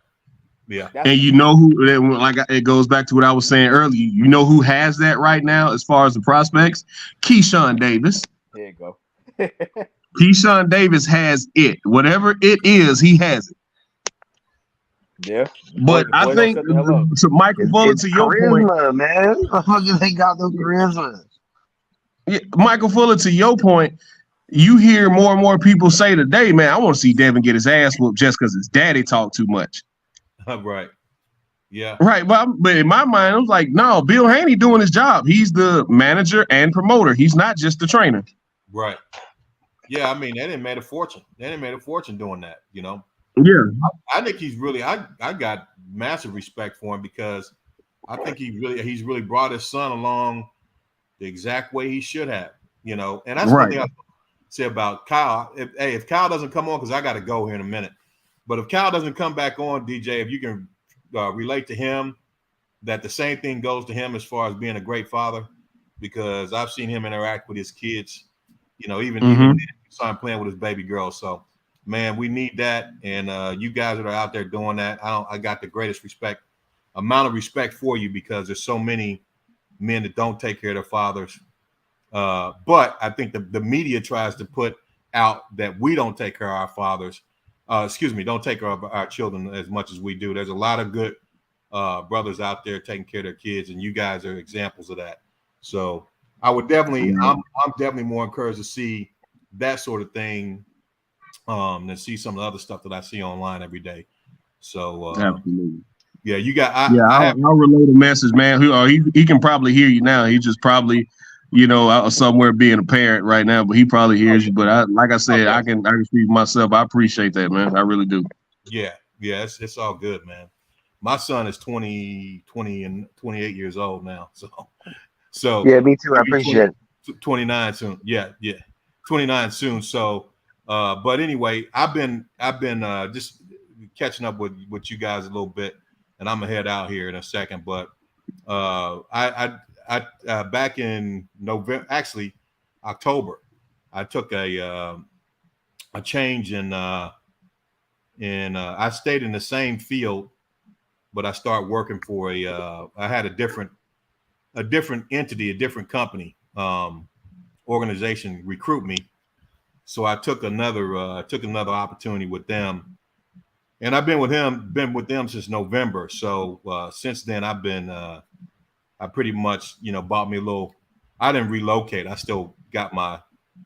[SPEAKER 10] Yeah.
[SPEAKER 5] And you know who, like it goes back to what I was saying earlier. You know who has that right now as far as the prospects? Keyshawn Davis.
[SPEAKER 7] There you go.
[SPEAKER 5] Keyshawn Davis has it. Whatever it is, he has it.
[SPEAKER 7] Yeah.
[SPEAKER 5] But I think to Michael Fuller, to your point,
[SPEAKER 3] man, they got no charisma.
[SPEAKER 5] Yeah, Michael Fuller, to your point, you hear more and more people say today, man, I want to see Devin get his ass whooped just because his daddy talked too much.
[SPEAKER 10] Right. Yeah.
[SPEAKER 5] Right. But in my mind, I was like, no, Bill Haney doing his job. He's the manager and promoter. He's not just the trainer.
[SPEAKER 10] Right. Yeah. I mean, they didn't made a fortune. Doing that,
[SPEAKER 5] Yeah.
[SPEAKER 10] I think he's really, I got massive respect for him because I think he's really brought his son along the exact way he should have, and that's one thing I say about Kyle. If Kyle doesn't come on, because I got to go here in a minute. But if Kyle doesn't come back on, DJ, if you can relate to him, that the same thing goes to him as far as being a great father, because I've seen him interact with his kids, even saw him playing with his baby girl. So, man, we need that. And you guys that are out there doing that, I got the greatest amount of respect for you because there's so many men that don't take care of their fathers. But I think the media tries to put out that we don't take care of our fathers. Don't take care of our children as much as we do. There's a lot of good brothers out there taking care of their kids, and you guys are examples of that. So I would definitely, I'm definitely more encouraged to see that sort of thing than see some of the other stuff that I see online every day. So
[SPEAKER 5] Absolutely.
[SPEAKER 10] Yeah, you got.
[SPEAKER 5] I'll relay the message, man. He can probably hear you now. He just probably, out somewhere being a parent right now, but he probably hears you. But like I said, I can speak for myself. I appreciate that, man. I really do.
[SPEAKER 10] Yeah, it's all good, man. My son is 20 and 28 years old now. So
[SPEAKER 3] yeah, me too. I appreciate it.
[SPEAKER 10] 29 soon. Yeah, 29 soon. So, but anyway, I've been just catching up with you guys a little bit, and I'm gonna head out here in a second. But I back in November, actually October, I took a change in I stayed in the same field, but I started working for I had a different entity, a different company, organization recruit me. So I took another opportunity with them, and I've been with them since November. So since then I've been I pretty much bought me a little. I didn't relocate. I still got my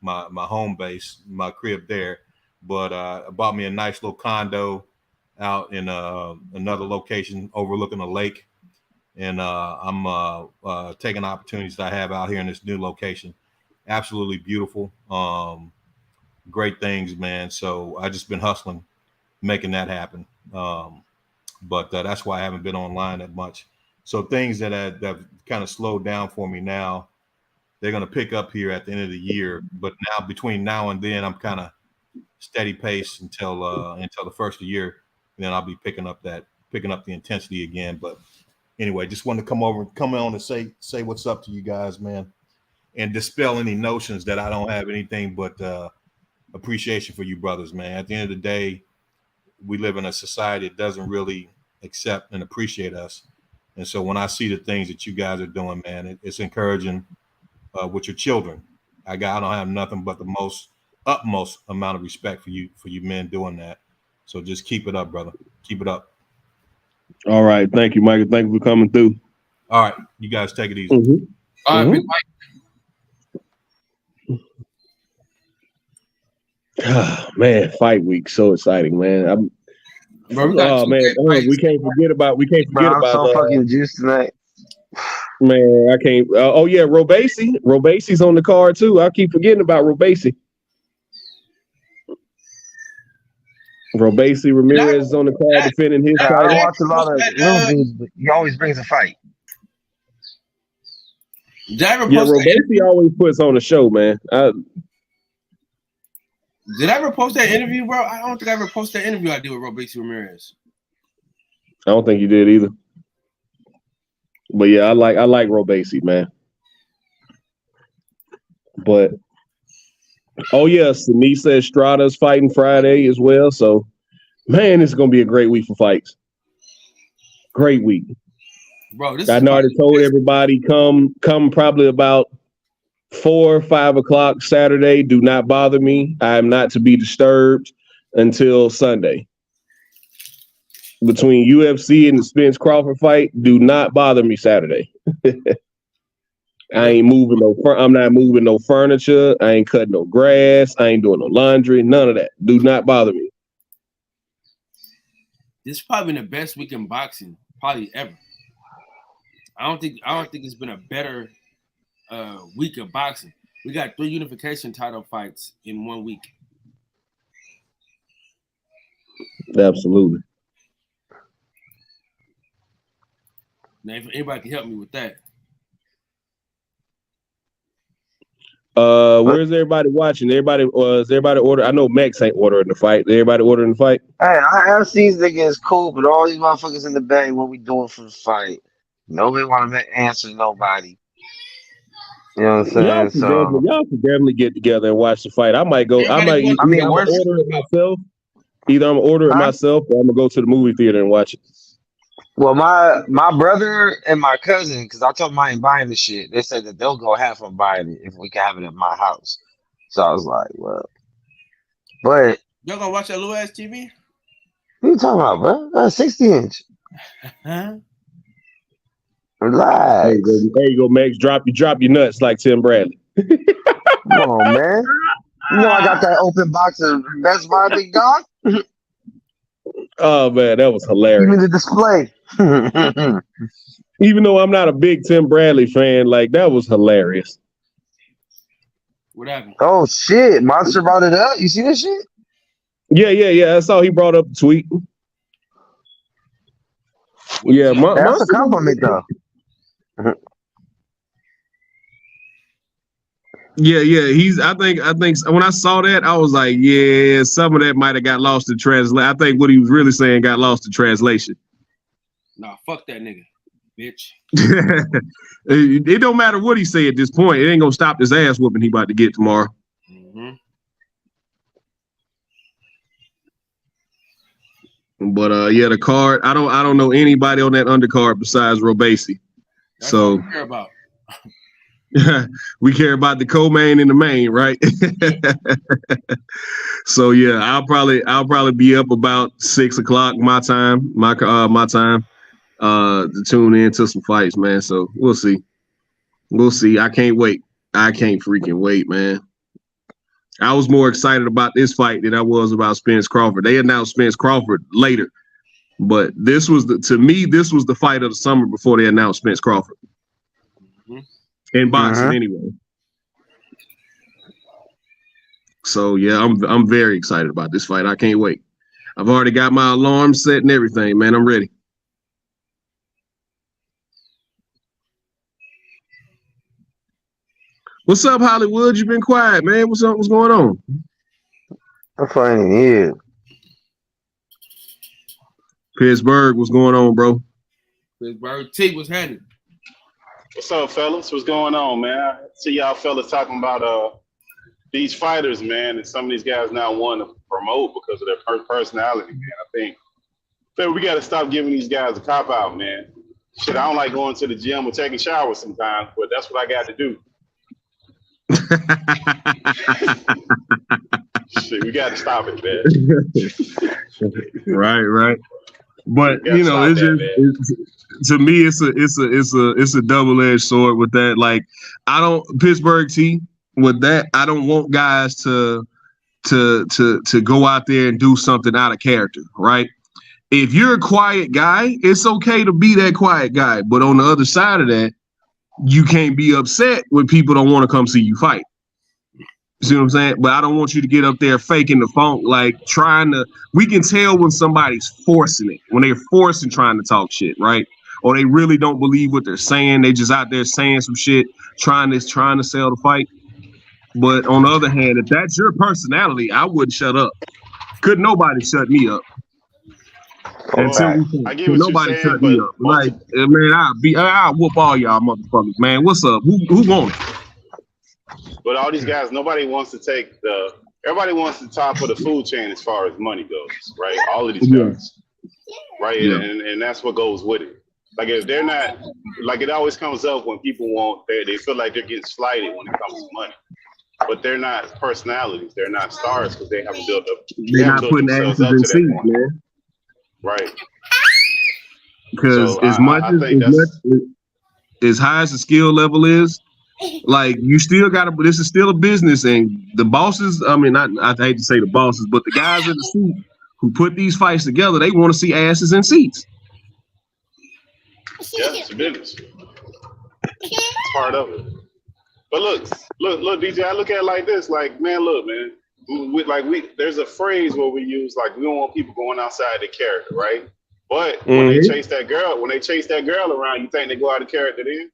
[SPEAKER 10] home base, my crib there, but I bought me a nice little condo out in another location overlooking a lake, and I'm taking opportunities that I have out here in this new location. Absolutely beautiful, great things, man. So I just been hustling, making that happen. But that's why I haven't been online that much. So things that have kind of slowed down for me now, they're going to pick up here at the end of the year. But now, between now and then, I'm kind of steady pace until the first of the year. And then I'll be picking up the intensity again. But anyway, just wanted to come on and say what's up to you guys, man, and dispel any notions that I don't have anything but appreciation for you brothers, man. At the end of the day, we live in a society that doesn't really accept and appreciate us. And so when I see the things that you guys are doing, man, it's encouraging with your children. I don't have nothing but the utmost amount of respect for you men doing that. So just keep it up, brother. Keep it up.
[SPEAKER 5] All right. Thank you, Michael. Thank you for coming through.
[SPEAKER 10] All right. You guys take it easy.
[SPEAKER 5] Mm-hmm.
[SPEAKER 6] All right, Big
[SPEAKER 5] Mike. Man, fight week. So exciting, man.
[SPEAKER 6] Bro,
[SPEAKER 5] we can't forget about
[SPEAKER 3] I'm so fucking juiced tonight.
[SPEAKER 5] Man, I can't. Oh yeah, Robesi. Robesi's on the card too. I keep forgetting about Robesi. Robesi Ramirez is on the card defending his title.
[SPEAKER 3] I watch a lot of little dudes, but he always brings a fight.
[SPEAKER 5] Robesi always puts on a show, man.
[SPEAKER 6] Did I ever post that interview, bro? I don't think I ever posted that interview I did with Robesi Ramirez.
[SPEAKER 5] I don't think you did either. But yeah, I like Robesi, man. But Sinisa Estrada's fighting Friday as well. So man, it's gonna be a great week for fights. Great week.
[SPEAKER 6] Bro,
[SPEAKER 5] I already told everybody come probably about 4 or 5 o'clock Saturday. Do not bother me. I am not to be disturbed until Sunday. Between UFC and the Spence Crawford fight, do not bother me Saturday. I'm not moving no furniture. I ain't cutting no grass. I ain't doing no laundry. None of that. Do not bother me.
[SPEAKER 6] This is probably the best week in boxing, probably ever. I don't think it's been a better week of boxing. We got 3 unification title fights in 1 week.
[SPEAKER 5] Absolutely.
[SPEAKER 6] Now, if anybody can help me with that.
[SPEAKER 5] Where's everybody watching? Is everybody order? I know Max ain't ordering the fight. Everybody ordering the fight?
[SPEAKER 3] Hey, I asked these niggas cool, but all these motherfuckers in the bay, what we doing for the fight? Nobody want to answer nobody. You know what I'm saying?
[SPEAKER 5] Y'all can definitely get together and watch the fight. I might order it myself. Either I'm gonna order it myself or I'm gonna go to the movie theater and watch it.
[SPEAKER 3] Well, my brother and my cousin, because I told them I ain't buying the shit, they said that they'll go half on buying it if we can have it at my house. So I was like, well, but
[SPEAKER 6] y'all gonna watch that little ass TV?
[SPEAKER 3] What are you talking about, bro? That's 60-inch.
[SPEAKER 6] Huh?
[SPEAKER 3] Relax.
[SPEAKER 5] There you go, Max. Drop your nuts like Tim Bradley.
[SPEAKER 3] Come on, man. You know I got that open box of Best Buy, big dog.
[SPEAKER 5] Oh man, that was
[SPEAKER 3] Give
[SPEAKER 5] hilarious.
[SPEAKER 3] me the display.
[SPEAKER 5] Even though I'm not a big Tim Bradley fan, like that was hilarious.
[SPEAKER 6] What happened?
[SPEAKER 3] Oh shit, Monster brought it up. You see this shit?
[SPEAKER 5] Yeah. I saw he brought up the tweet. Yeah,
[SPEAKER 3] That's a
[SPEAKER 5] Monster.
[SPEAKER 3] compliment though.
[SPEAKER 5] Yeah. I think when I saw that, I was like, yeah, some of that might have got lost in translation. I think what he was really saying got lost in translation.
[SPEAKER 6] Nah, fuck that nigga, bitch.
[SPEAKER 5] It don't matter what he say at this point. It ain't gonna stop this ass whooping he about to get tomorrow. But yeah, the card. I don't know anybody on that undercard besides Robesi.
[SPEAKER 6] That's
[SPEAKER 5] So
[SPEAKER 6] all we care about.
[SPEAKER 5] we care about the co-main and the main, right? So yeah, I'll probably be up about 6 o'clock my time, my time, to tune in to some fights, man. So we'll see. I can't wait. I can't freaking wait, man. I was more excited about this fight than I was about Spence Crawford. They announced Spence Crawford later, but this was the fight of the summer before they announced Spence Crawford. In boxing, anyway. So yeah, I'm very excited about this fight. I can't wait. I've already got my alarm set and everything, man. I'm ready. What's up, Hollywood? You've been quiet, man. What's up? What's going on?
[SPEAKER 3] I'm finding here.
[SPEAKER 5] Pittsburgh, what's going on, bro?
[SPEAKER 6] Pittsburgh T was handed.
[SPEAKER 11] What's up, fellas? What's going on, man? I see y'all fellas talking about these fighters, man, and some of these guys now want to promote because of their personality, man. I think we got to stop giving these guys a cop out, man. Shit, I don't like going to the gym or taking showers sometimes, but that's what I got to do. Shit, we got to stop it, man.
[SPEAKER 5] Right. But you know, it's just to me, it's a double-edged sword with that. Like, I don't Pittsburgh T with that. I don't want guys to go out there and do something out of character, right? If you're a quiet guy, it's okay to be that quiet guy. But on the other side of that, you can't be upset when people don't want to come see you fight. You see what I'm saying? But I don't want you to get up there faking the funk, like we can tell when somebody's forcing it, when they're forcing trying to talk shit, right? Or they really don't believe what they're saying. They just out there saying some shit, trying to sell the fight. But on the other hand, if that's your personality, I wouldn't shut up. Could nobody shut me up? Until nobody shut me up. Like, man, I'll whoop all y'all motherfuckers, man. What's up? Who won it?
[SPEAKER 11] But all these guys, everybody wants the top of the food chain as far as money goes, right? All of these guys, right? Yeah. And that's what goes with it. Like, if they're not, like, it always comes up when people they feel like they're getting slighted when it comes to money. But they're not personalities. They're not stars because they haven't built up.
[SPEAKER 5] They're not putting asses in seats, man.
[SPEAKER 11] Right.
[SPEAKER 5] Because
[SPEAKER 11] so
[SPEAKER 5] as high as the skill level is, like, you still got to. This is still a business, and the bosses. I mean, I hate to say the bosses, but the guys in the seat who put these fights together, they want to see asses in seats.
[SPEAKER 11] Yeah, it's a business. It's part of it. But look, DJ. I look at it like this. Like, man, look, man. There's a phrase where we use, like, we don't want people going outside their character, right? But when they chase that girl around, you think they go out of character then?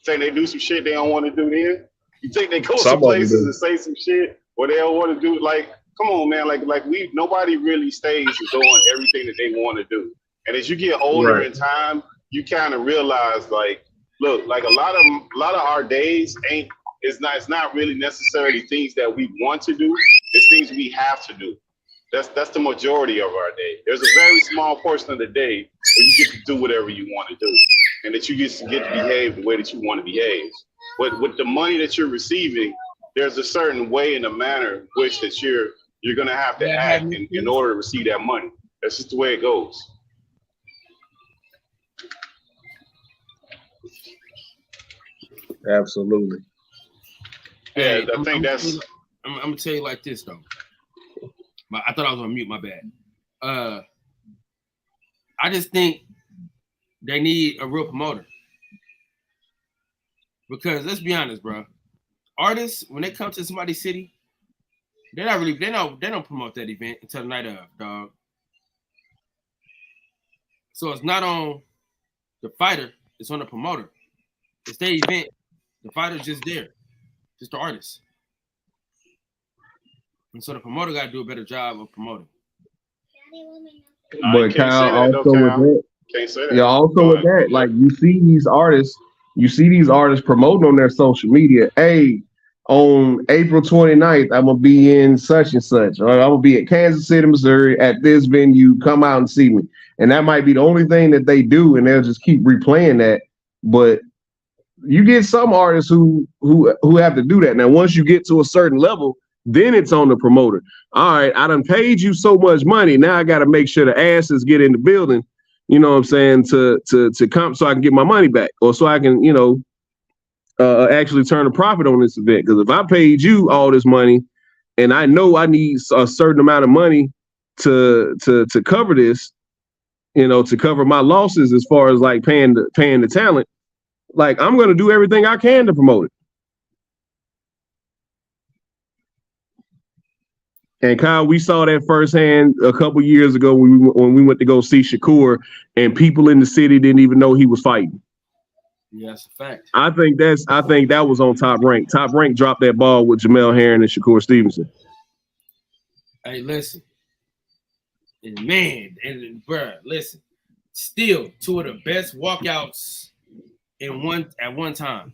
[SPEAKER 11] Think they do some shit they don't want to do then? You think they go some places and say some shit or they don't want to do? Like, come on, man. Nobody really stays doing everything that they want to do. And as you get older in time, you kind of realize, like, look, like a lot of our days it's not really necessarily things that we want to do. It's things we have to do. That's the majority of our day. There's a very small portion of the day where you get to do whatever you want to do, and that you get to behave the way that you want to behave. But with the money that you're receiving, there's a certain way and a manner in which that you're gonna have to act in order to receive that money. That's just the way it goes.
[SPEAKER 5] Absolutely.
[SPEAKER 11] Yeah, I think that's.
[SPEAKER 6] I'm gonna tell you like this though. I thought I was on mute. My bad. I just think they need a real promoter because let's be honest, bro. Artists when they come to somebody's city, they don't promote that event until the night of, dog. So it's not on the fighter, it's on the promoter. It's their event. The fighter's just there, just the artist. And so the promoter got to do a better job of promoting.
[SPEAKER 5] But Kyle, also with that,
[SPEAKER 11] can't say that.
[SPEAKER 5] Yeah, also with that, like you see these artists promoting on their social media. Hey, on April 29th, I'm gonna be in such and such, or I'm gonna be at Kansas City, Missouri at this venue. Come out and see me. And that might be the only thing that they do, and they'll just keep replaying that. But you get some artists who have to do that. Now, once you get to a certain level, then it's on the promoter. All right, I done paid you so much money. Now I got to make sure the asses get in the building. You know what I'm saying? To come so I can get my money back, or so I can, actually turn a profit on this event. Because if I paid you all this money, and I know I need a certain amount of money to cover this, to cover my losses as far as like paying the talent, like I'm gonna do everything I can to promote it. And Kyle, we saw that firsthand a couple years ago when we went to go see Shakur, and people in the city didn't even know he was fighting.
[SPEAKER 6] Yeah, that's a fact.
[SPEAKER 5] I think that was on Top Rank. Top Rank dropped that ball with Jamel Herring and Shakur Stevenson.
[SPEAKER 6] Hey, listen, and bruh, listen. Still, two of the best walkouts at one time.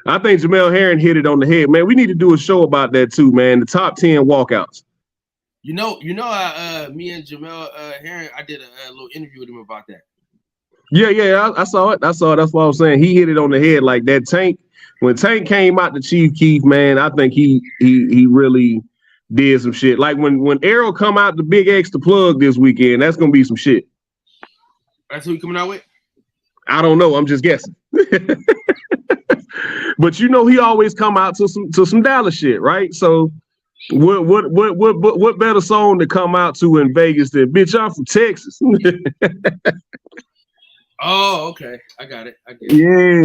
[SPEAKER 5] I think Jamel Herring hit it on the head, man. We need to do a show about that too, man. The top 10 walkouts.
[SPEAKER 6] Me and Jamel Herring, I did a little interview with him about that.
[SPEAKER 5] Yeah, I saw it. That's what I was saying. He hit it on the head like that. Tank, when Tank came out to Chief Keef, man, I think he really did some shit. Like when Arrow come out to Big X to plug this weekend, that's gonna be some shit.
[SPEAKER 6] That's who he coming out with?
[SPEAKER 5] I don't know. I'm just guessing. But he always come out to some Dallas shit, right? So what better song to come out to in Vegas than "Bitch, I'm from Texas"?
[SPEAKER 6] Oh, okay. I get it.
[SPEAKER 5] Yeah.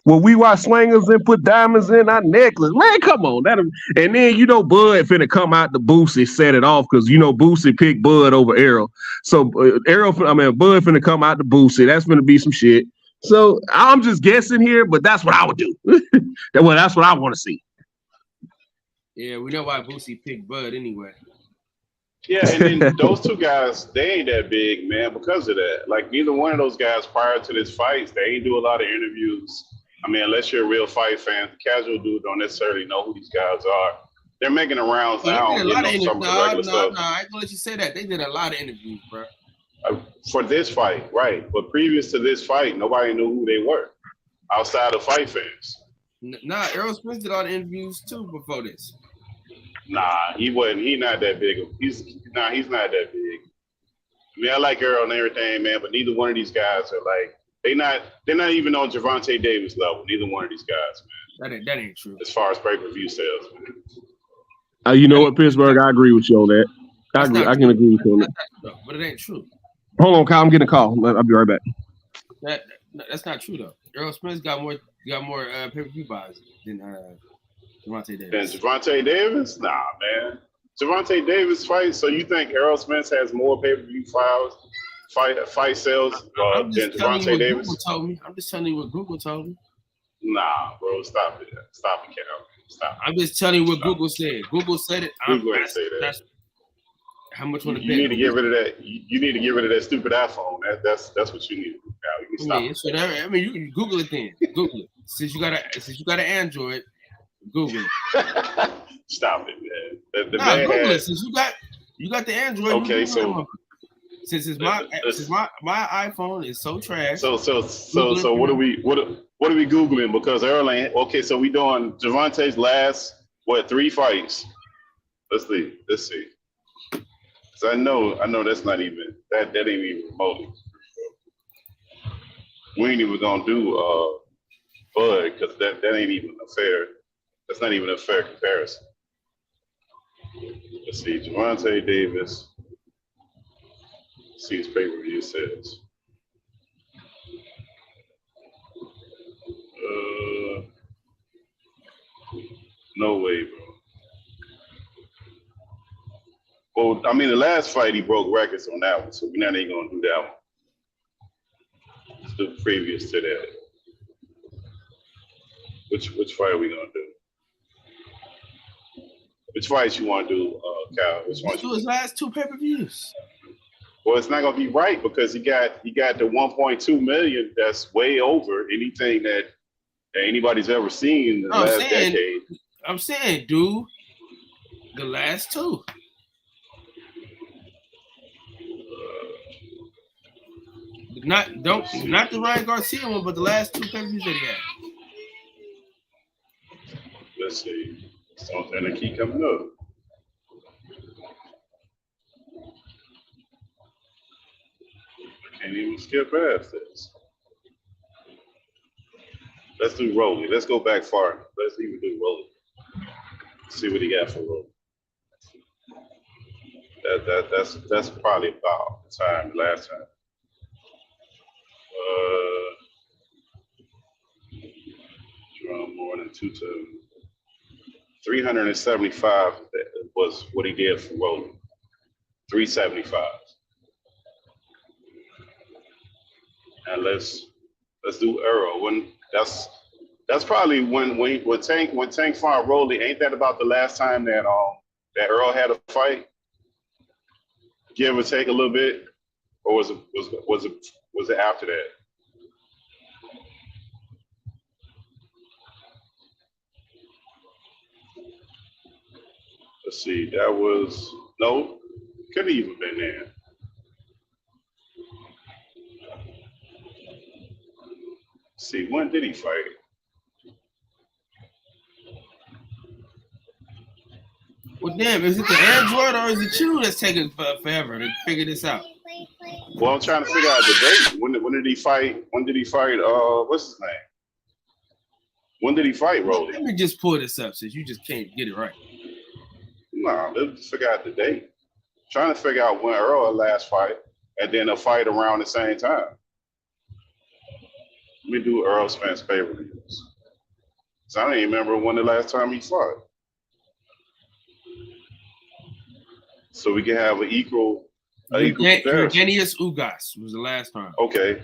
[SPEAKER 5] Well, we watch swingers and put diamonds in our necklace. Man, come on. And then Bud finna come out the Boosie, set it off, because Boosie picked Bud over Arrow. So Bud finna come out the Boosie. That's finna be some shit. So I'm just guessing here, but that's what I would do. Well, that's what I want to see.
[SPEAKER 6] Yeah, we know why Boosie picked Bud anyway.
[SPEAKER 11] Yeah, and then those two guys, they ain't that big, man, because of that. Like, neither one of those guys prior to this fight, they ain't do a lot of interviews. I mean, unless you're a real fight fan, the casual dude don't necessarily know who these guys are. They're making the rounds now.
[SPEAKER 6] I ain't gonna let you say that. They did a lot of interviews, bro.
[SPEAKER 11] For this fight, right. But previous to this fight, nobody knew who they were outside of fight fans.
[SPEAKER 6] Nah, Errol Spence did all the interviews too before this.
[SPEAKER 11] Nah, he wasn't. He not that big. He's not that big. I mean, I like Errol and everything, man, but neither one of these guys are like, they're not even on Gervonta Davis level. Neither one of these guys,
[SPEAKER 6] man. That ain't true.
[SPEAKER 11] As far as pay-per-view sales, man.
[SPEAKER 5] You know what, Pittsburgh? I agree with you on that. I can agree with you on that.
[SPEAKER 6] But it ain't true.
[SPEAKER 5] Hold on, Kyle. I'm getting a call. I'll be right back.
[SPEAKER 6] That's not true though. Errol Spence got more pay-per-view buys than Gervonta Davis.
[SPEAKER 11] Than Gervonta Davis? Nah, man. Gervonta Davis fight. So you think Errol Spence has more pay-per-view fight sales than Gervonta Davis?
[SPEAKER 6] Google told me. I'm just telling you what Google told me.
[SPEAKER 11] Nah, bro. Stop it, Cal. Stop.
[SPEAKER 6] I'm just telling you what Google said. Google said it.
[SPEAKER 11] Google ain't say that.
[SPEAKER 6] That's how much
[SPEAKER 11] you need to get rid of that. You need to get rid of that stupid iPhone. That's what you need to do now. You can stop.
[SPEAKER 6] I mean, you can Google it then. Google it. Since you got an Android, Google it.
[SPEAKER 11] Stop it, man.
[SPEAKER 6] Google it. Since you got the Android.
[SPEAKER 11] Okay, so
[SPEAKER 6] since my iPhone is so trash.
[SPEAKER 11] So what are we Googling? Because Errol ain't okay. So we doing Gervonta's last 3 fights. Let's see. So I know that's not even that ain't even remotely. We ain't even gonna do Bud because that ain't even a fair That's not even a fair comparison. Let's see, Gervonta Davis. Let's see his pay-per-view says. No way, bro. Well, I mean, the last fight he broke records on that one, so we're not even gonna do that one. Let's do previous to that. Which fight are we gonna do? Which fights you want to do, Cal? Which one?
[SPEAKER 6] Let's do his last 2 pay-per-views.
[SPEAKER 11] Well, it's not gonna be right because he got the 1.2 million. That's way over anything that anybody's ever seen in the last decade.
[SPEAKER 6] I'm saying, dude, the last 2. Not the Ryan Garcia one, but the last 2 pay-per-views that he had.
[SPEAKER 11] Let's see. Something that keep coming up. I can't even skip past this. Let's do Rolly. Let's go back far. Let's even do Rolly. See what he got for Rolly. That's probably about the time last time. Drawn more than 2 to 375 was what he did for Rolly. 375. And let's do Earl. That's probably when Tank fought Rolly. Ain't that about the last time that Earl had a fight? Give or take a little bit, or was it after that? Let's see. That was couldn't even been there. Let's see, when did he fight?
[SPEAKER 6] Well, damn, is it the Android or is it you that's taking forever to figure this out?
[SPEAKER 11] Well, I'm trying to figure out the date. When did he fight? When did he fight? What's his name? When did he fight Rolly?
[SPEAKER 6] Let me just pull this up since you just can't get it right.
[SPEAKER 11] No, let's figure out the date. Trying to figure out when Earl last fight, and then a fight around the same time. Let me do Earl Spence pay-per-views. So I don't even remember when the last time he fought. So we can have an equal comparison.
[SPEAKER 6] Eugenius Ugas was the last time.
[SPEAKER 11] Okay.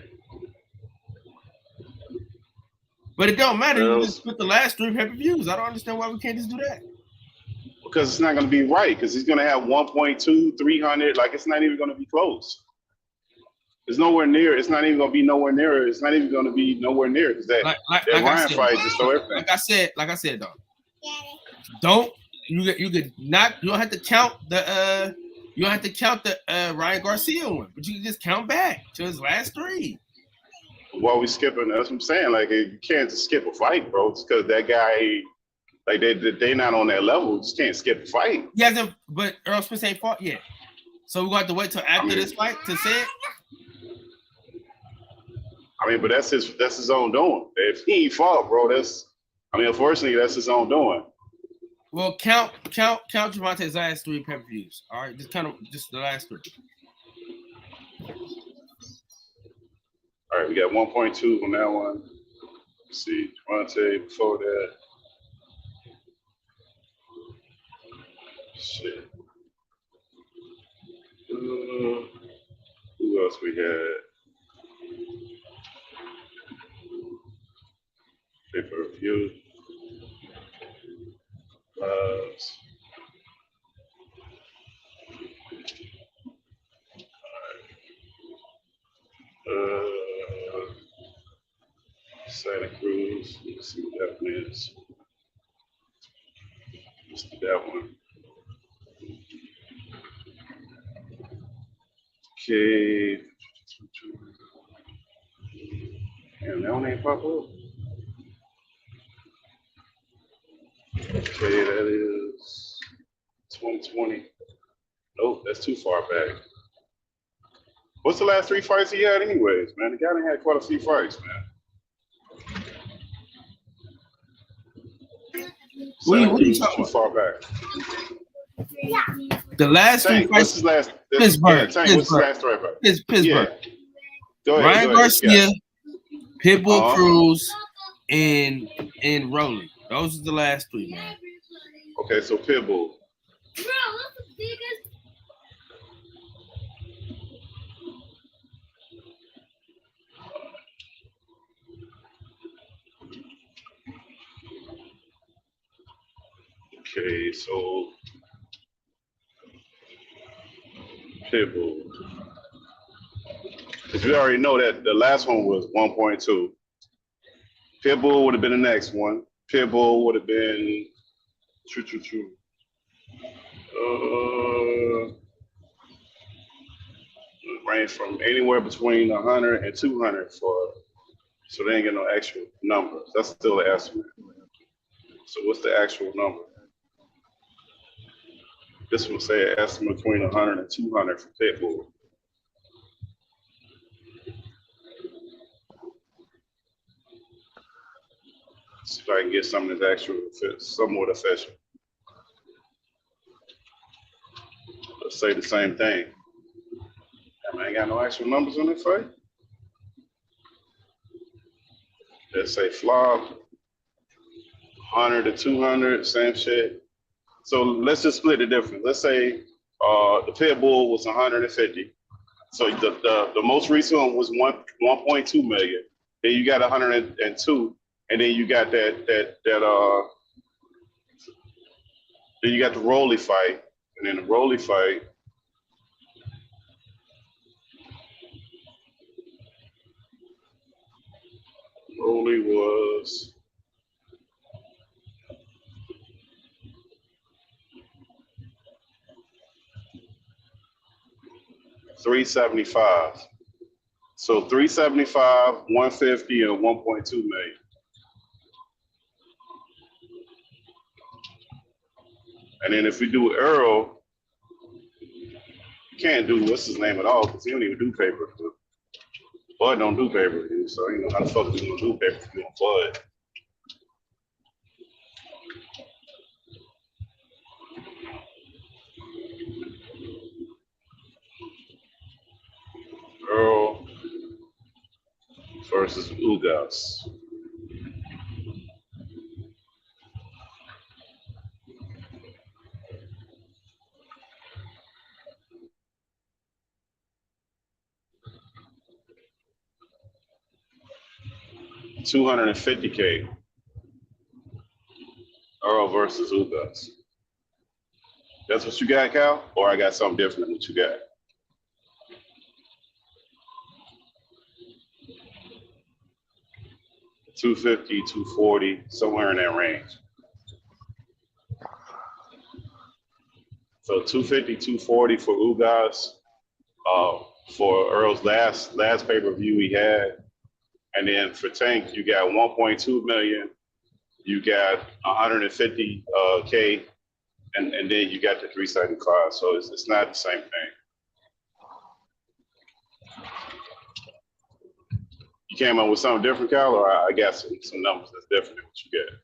[SPEAKER 6] But it don't matter. You just put the last 3 pay-per-views. I don't understand why we can't just do that.
[SPEAKER 11] Because it's not going to be right. Because he's going to have 1.2, 300. Like, it's not even going to be close. It's nowhere near. It's not even going to be nowhere near. It's not even going to be nowhere near. Because that Ryan fight just so everything.
[SPEAKER 6] Like I said, though. You don't have to count the Ryan Garcia one, but you can just count back to his last 3.
[SPEAKER 11] Why we skipping? That's what I'm saying. Like, you can't just skip a fight, bro. It's because that guy, like, they not on that level. You just can't skip a fight.
[SPEAKER 6] He hasn't, but Earl Spence ain't fought yet. So we're going to have to wait till after this fight to say it?
[SPEAKER 11] I mean, but that's his own doing. If he ain't fought, bro, unfortunately, that's his own doing.
[SPEAKER 6] Well, count Gervonta's last 3 pay-per-views. All right, just the last 3.
[SPEAKER 11] All right, we got 1.2 on that one. Let's see, Gervonta before that. Shit. Who else we had? Pay-per-view. Santa Cruz. Let's see what that one is. Let's do that one. Okay. Damn, that one ain't pop up. Okay, that is 2020. Nope, that's too far back. What's the last 3 fights he had anyways, man? The guy done had quite a few fights, man.
[SPEAKER 6] What are you
[SPEAKER 11] 17's
[SPEAKER 6] talking
[SPEAKER 11] too far back.
[SPEAKER 6] The last three
[SPEAKER 11] Tank, what's
[SPEAKER 6] fights,
[SPEAKER 11] his last?
[SPEAKER 6] Pittsburgh.
[SPEAKER 11] Yeah, Tank, what's his last three fight?
[SPEAKER 6] Pittsburgh.
[SPEAKER 11] Yeah. Go ahead.
[SPEAKER 6] Ryan Garcia, Pitbull
[SPEAKER 11] Uh-huh.
[SPEAKER 6] Cruz, and Rolly. Those are the last three, man.
[SPEAKER 11] Okay, so Pitbull. Okay, so Pitbull. Because we already know that the last one was 1.2. Pitbull would have been the next one. Pitbull would have been true. Range from anywhere between 100 and 200 for, so they ain't get no actual numbers. That's still an estimate. So what's the actual number? This one say an estimate between 100 and 200 for Pitbull. See if I can get something that's actually somewhat official. Let's say the same thing. I ain't got no actual numbers on this fight. Let's say flop, 100 to 200, same shit. So let's just split the difference. Let's say the Pitbull was 150. So the most recent one was 1.2 million. Then you got 102, and then you got then you got the Rolly fight, and then the Rolly fight. Rolly was $375. So 375, 150, and 1.2 million. And then if we do Earl, you can't do what's his name at all because he don't even do pay-per-view. Bud don't do pay-per-view, so you know how the fuck we gonna do pay-per-view on Bud? Earl versus Ugas. $250K. Earl versus Ugas. That's what you got, Cal? Or I got something different than what you got? $250, $240, somewhere in that range. So $250, $240 for Ugas. For Earl's last pay-per-view he had. And then for Tank, you got 1.2 million, you got 150K, and then you got the 375. So it's not the same thing. You came up with something different, Cal, or I got some numbers that's different than what you got?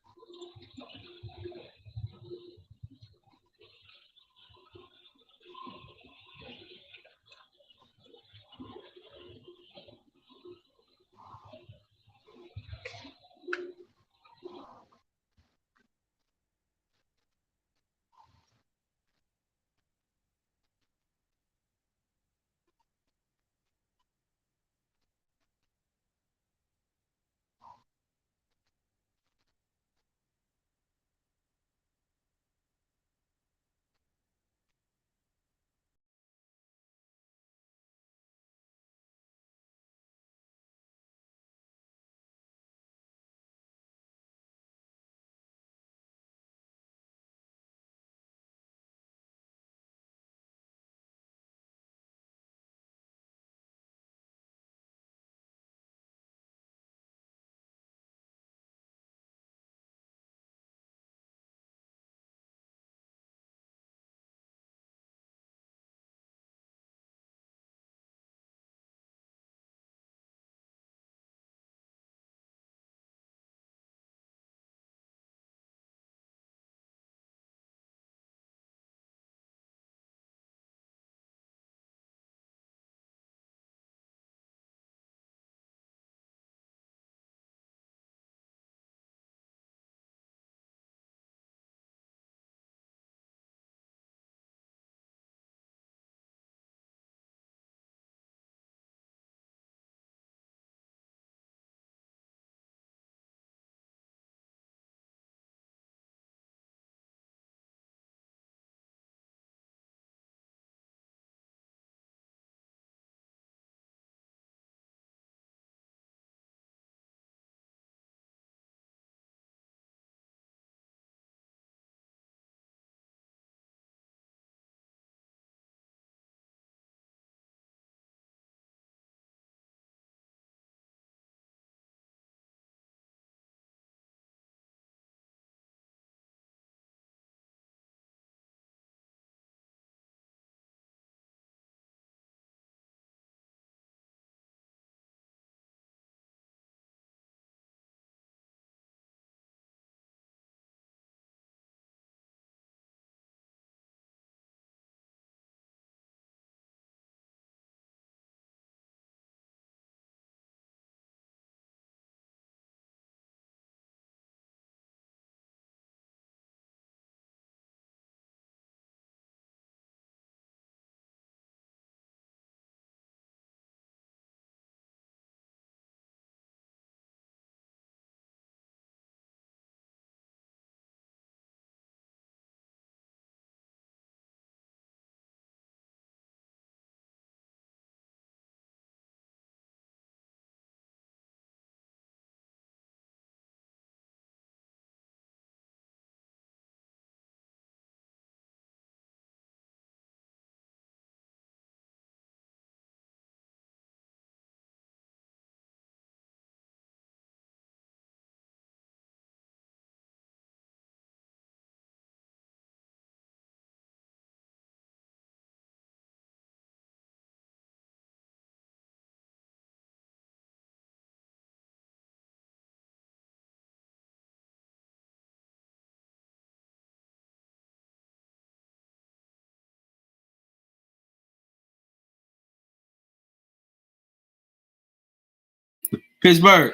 [SPEAKER 6] Pittsburgh.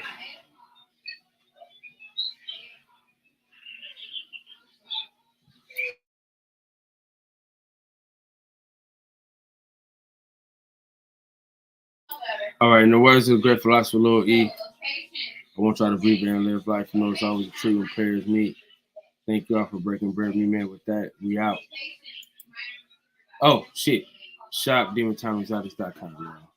[SPEAKER 2] All right, in the words of the great philosopher Lil E, I want y'all to breathe and live life. You know, it's always a tree when prayers meet. Thank y'all for breaking bread with me, man. With that, we out. Oh, shit. Shop DemonTimeExotics.com, y'all.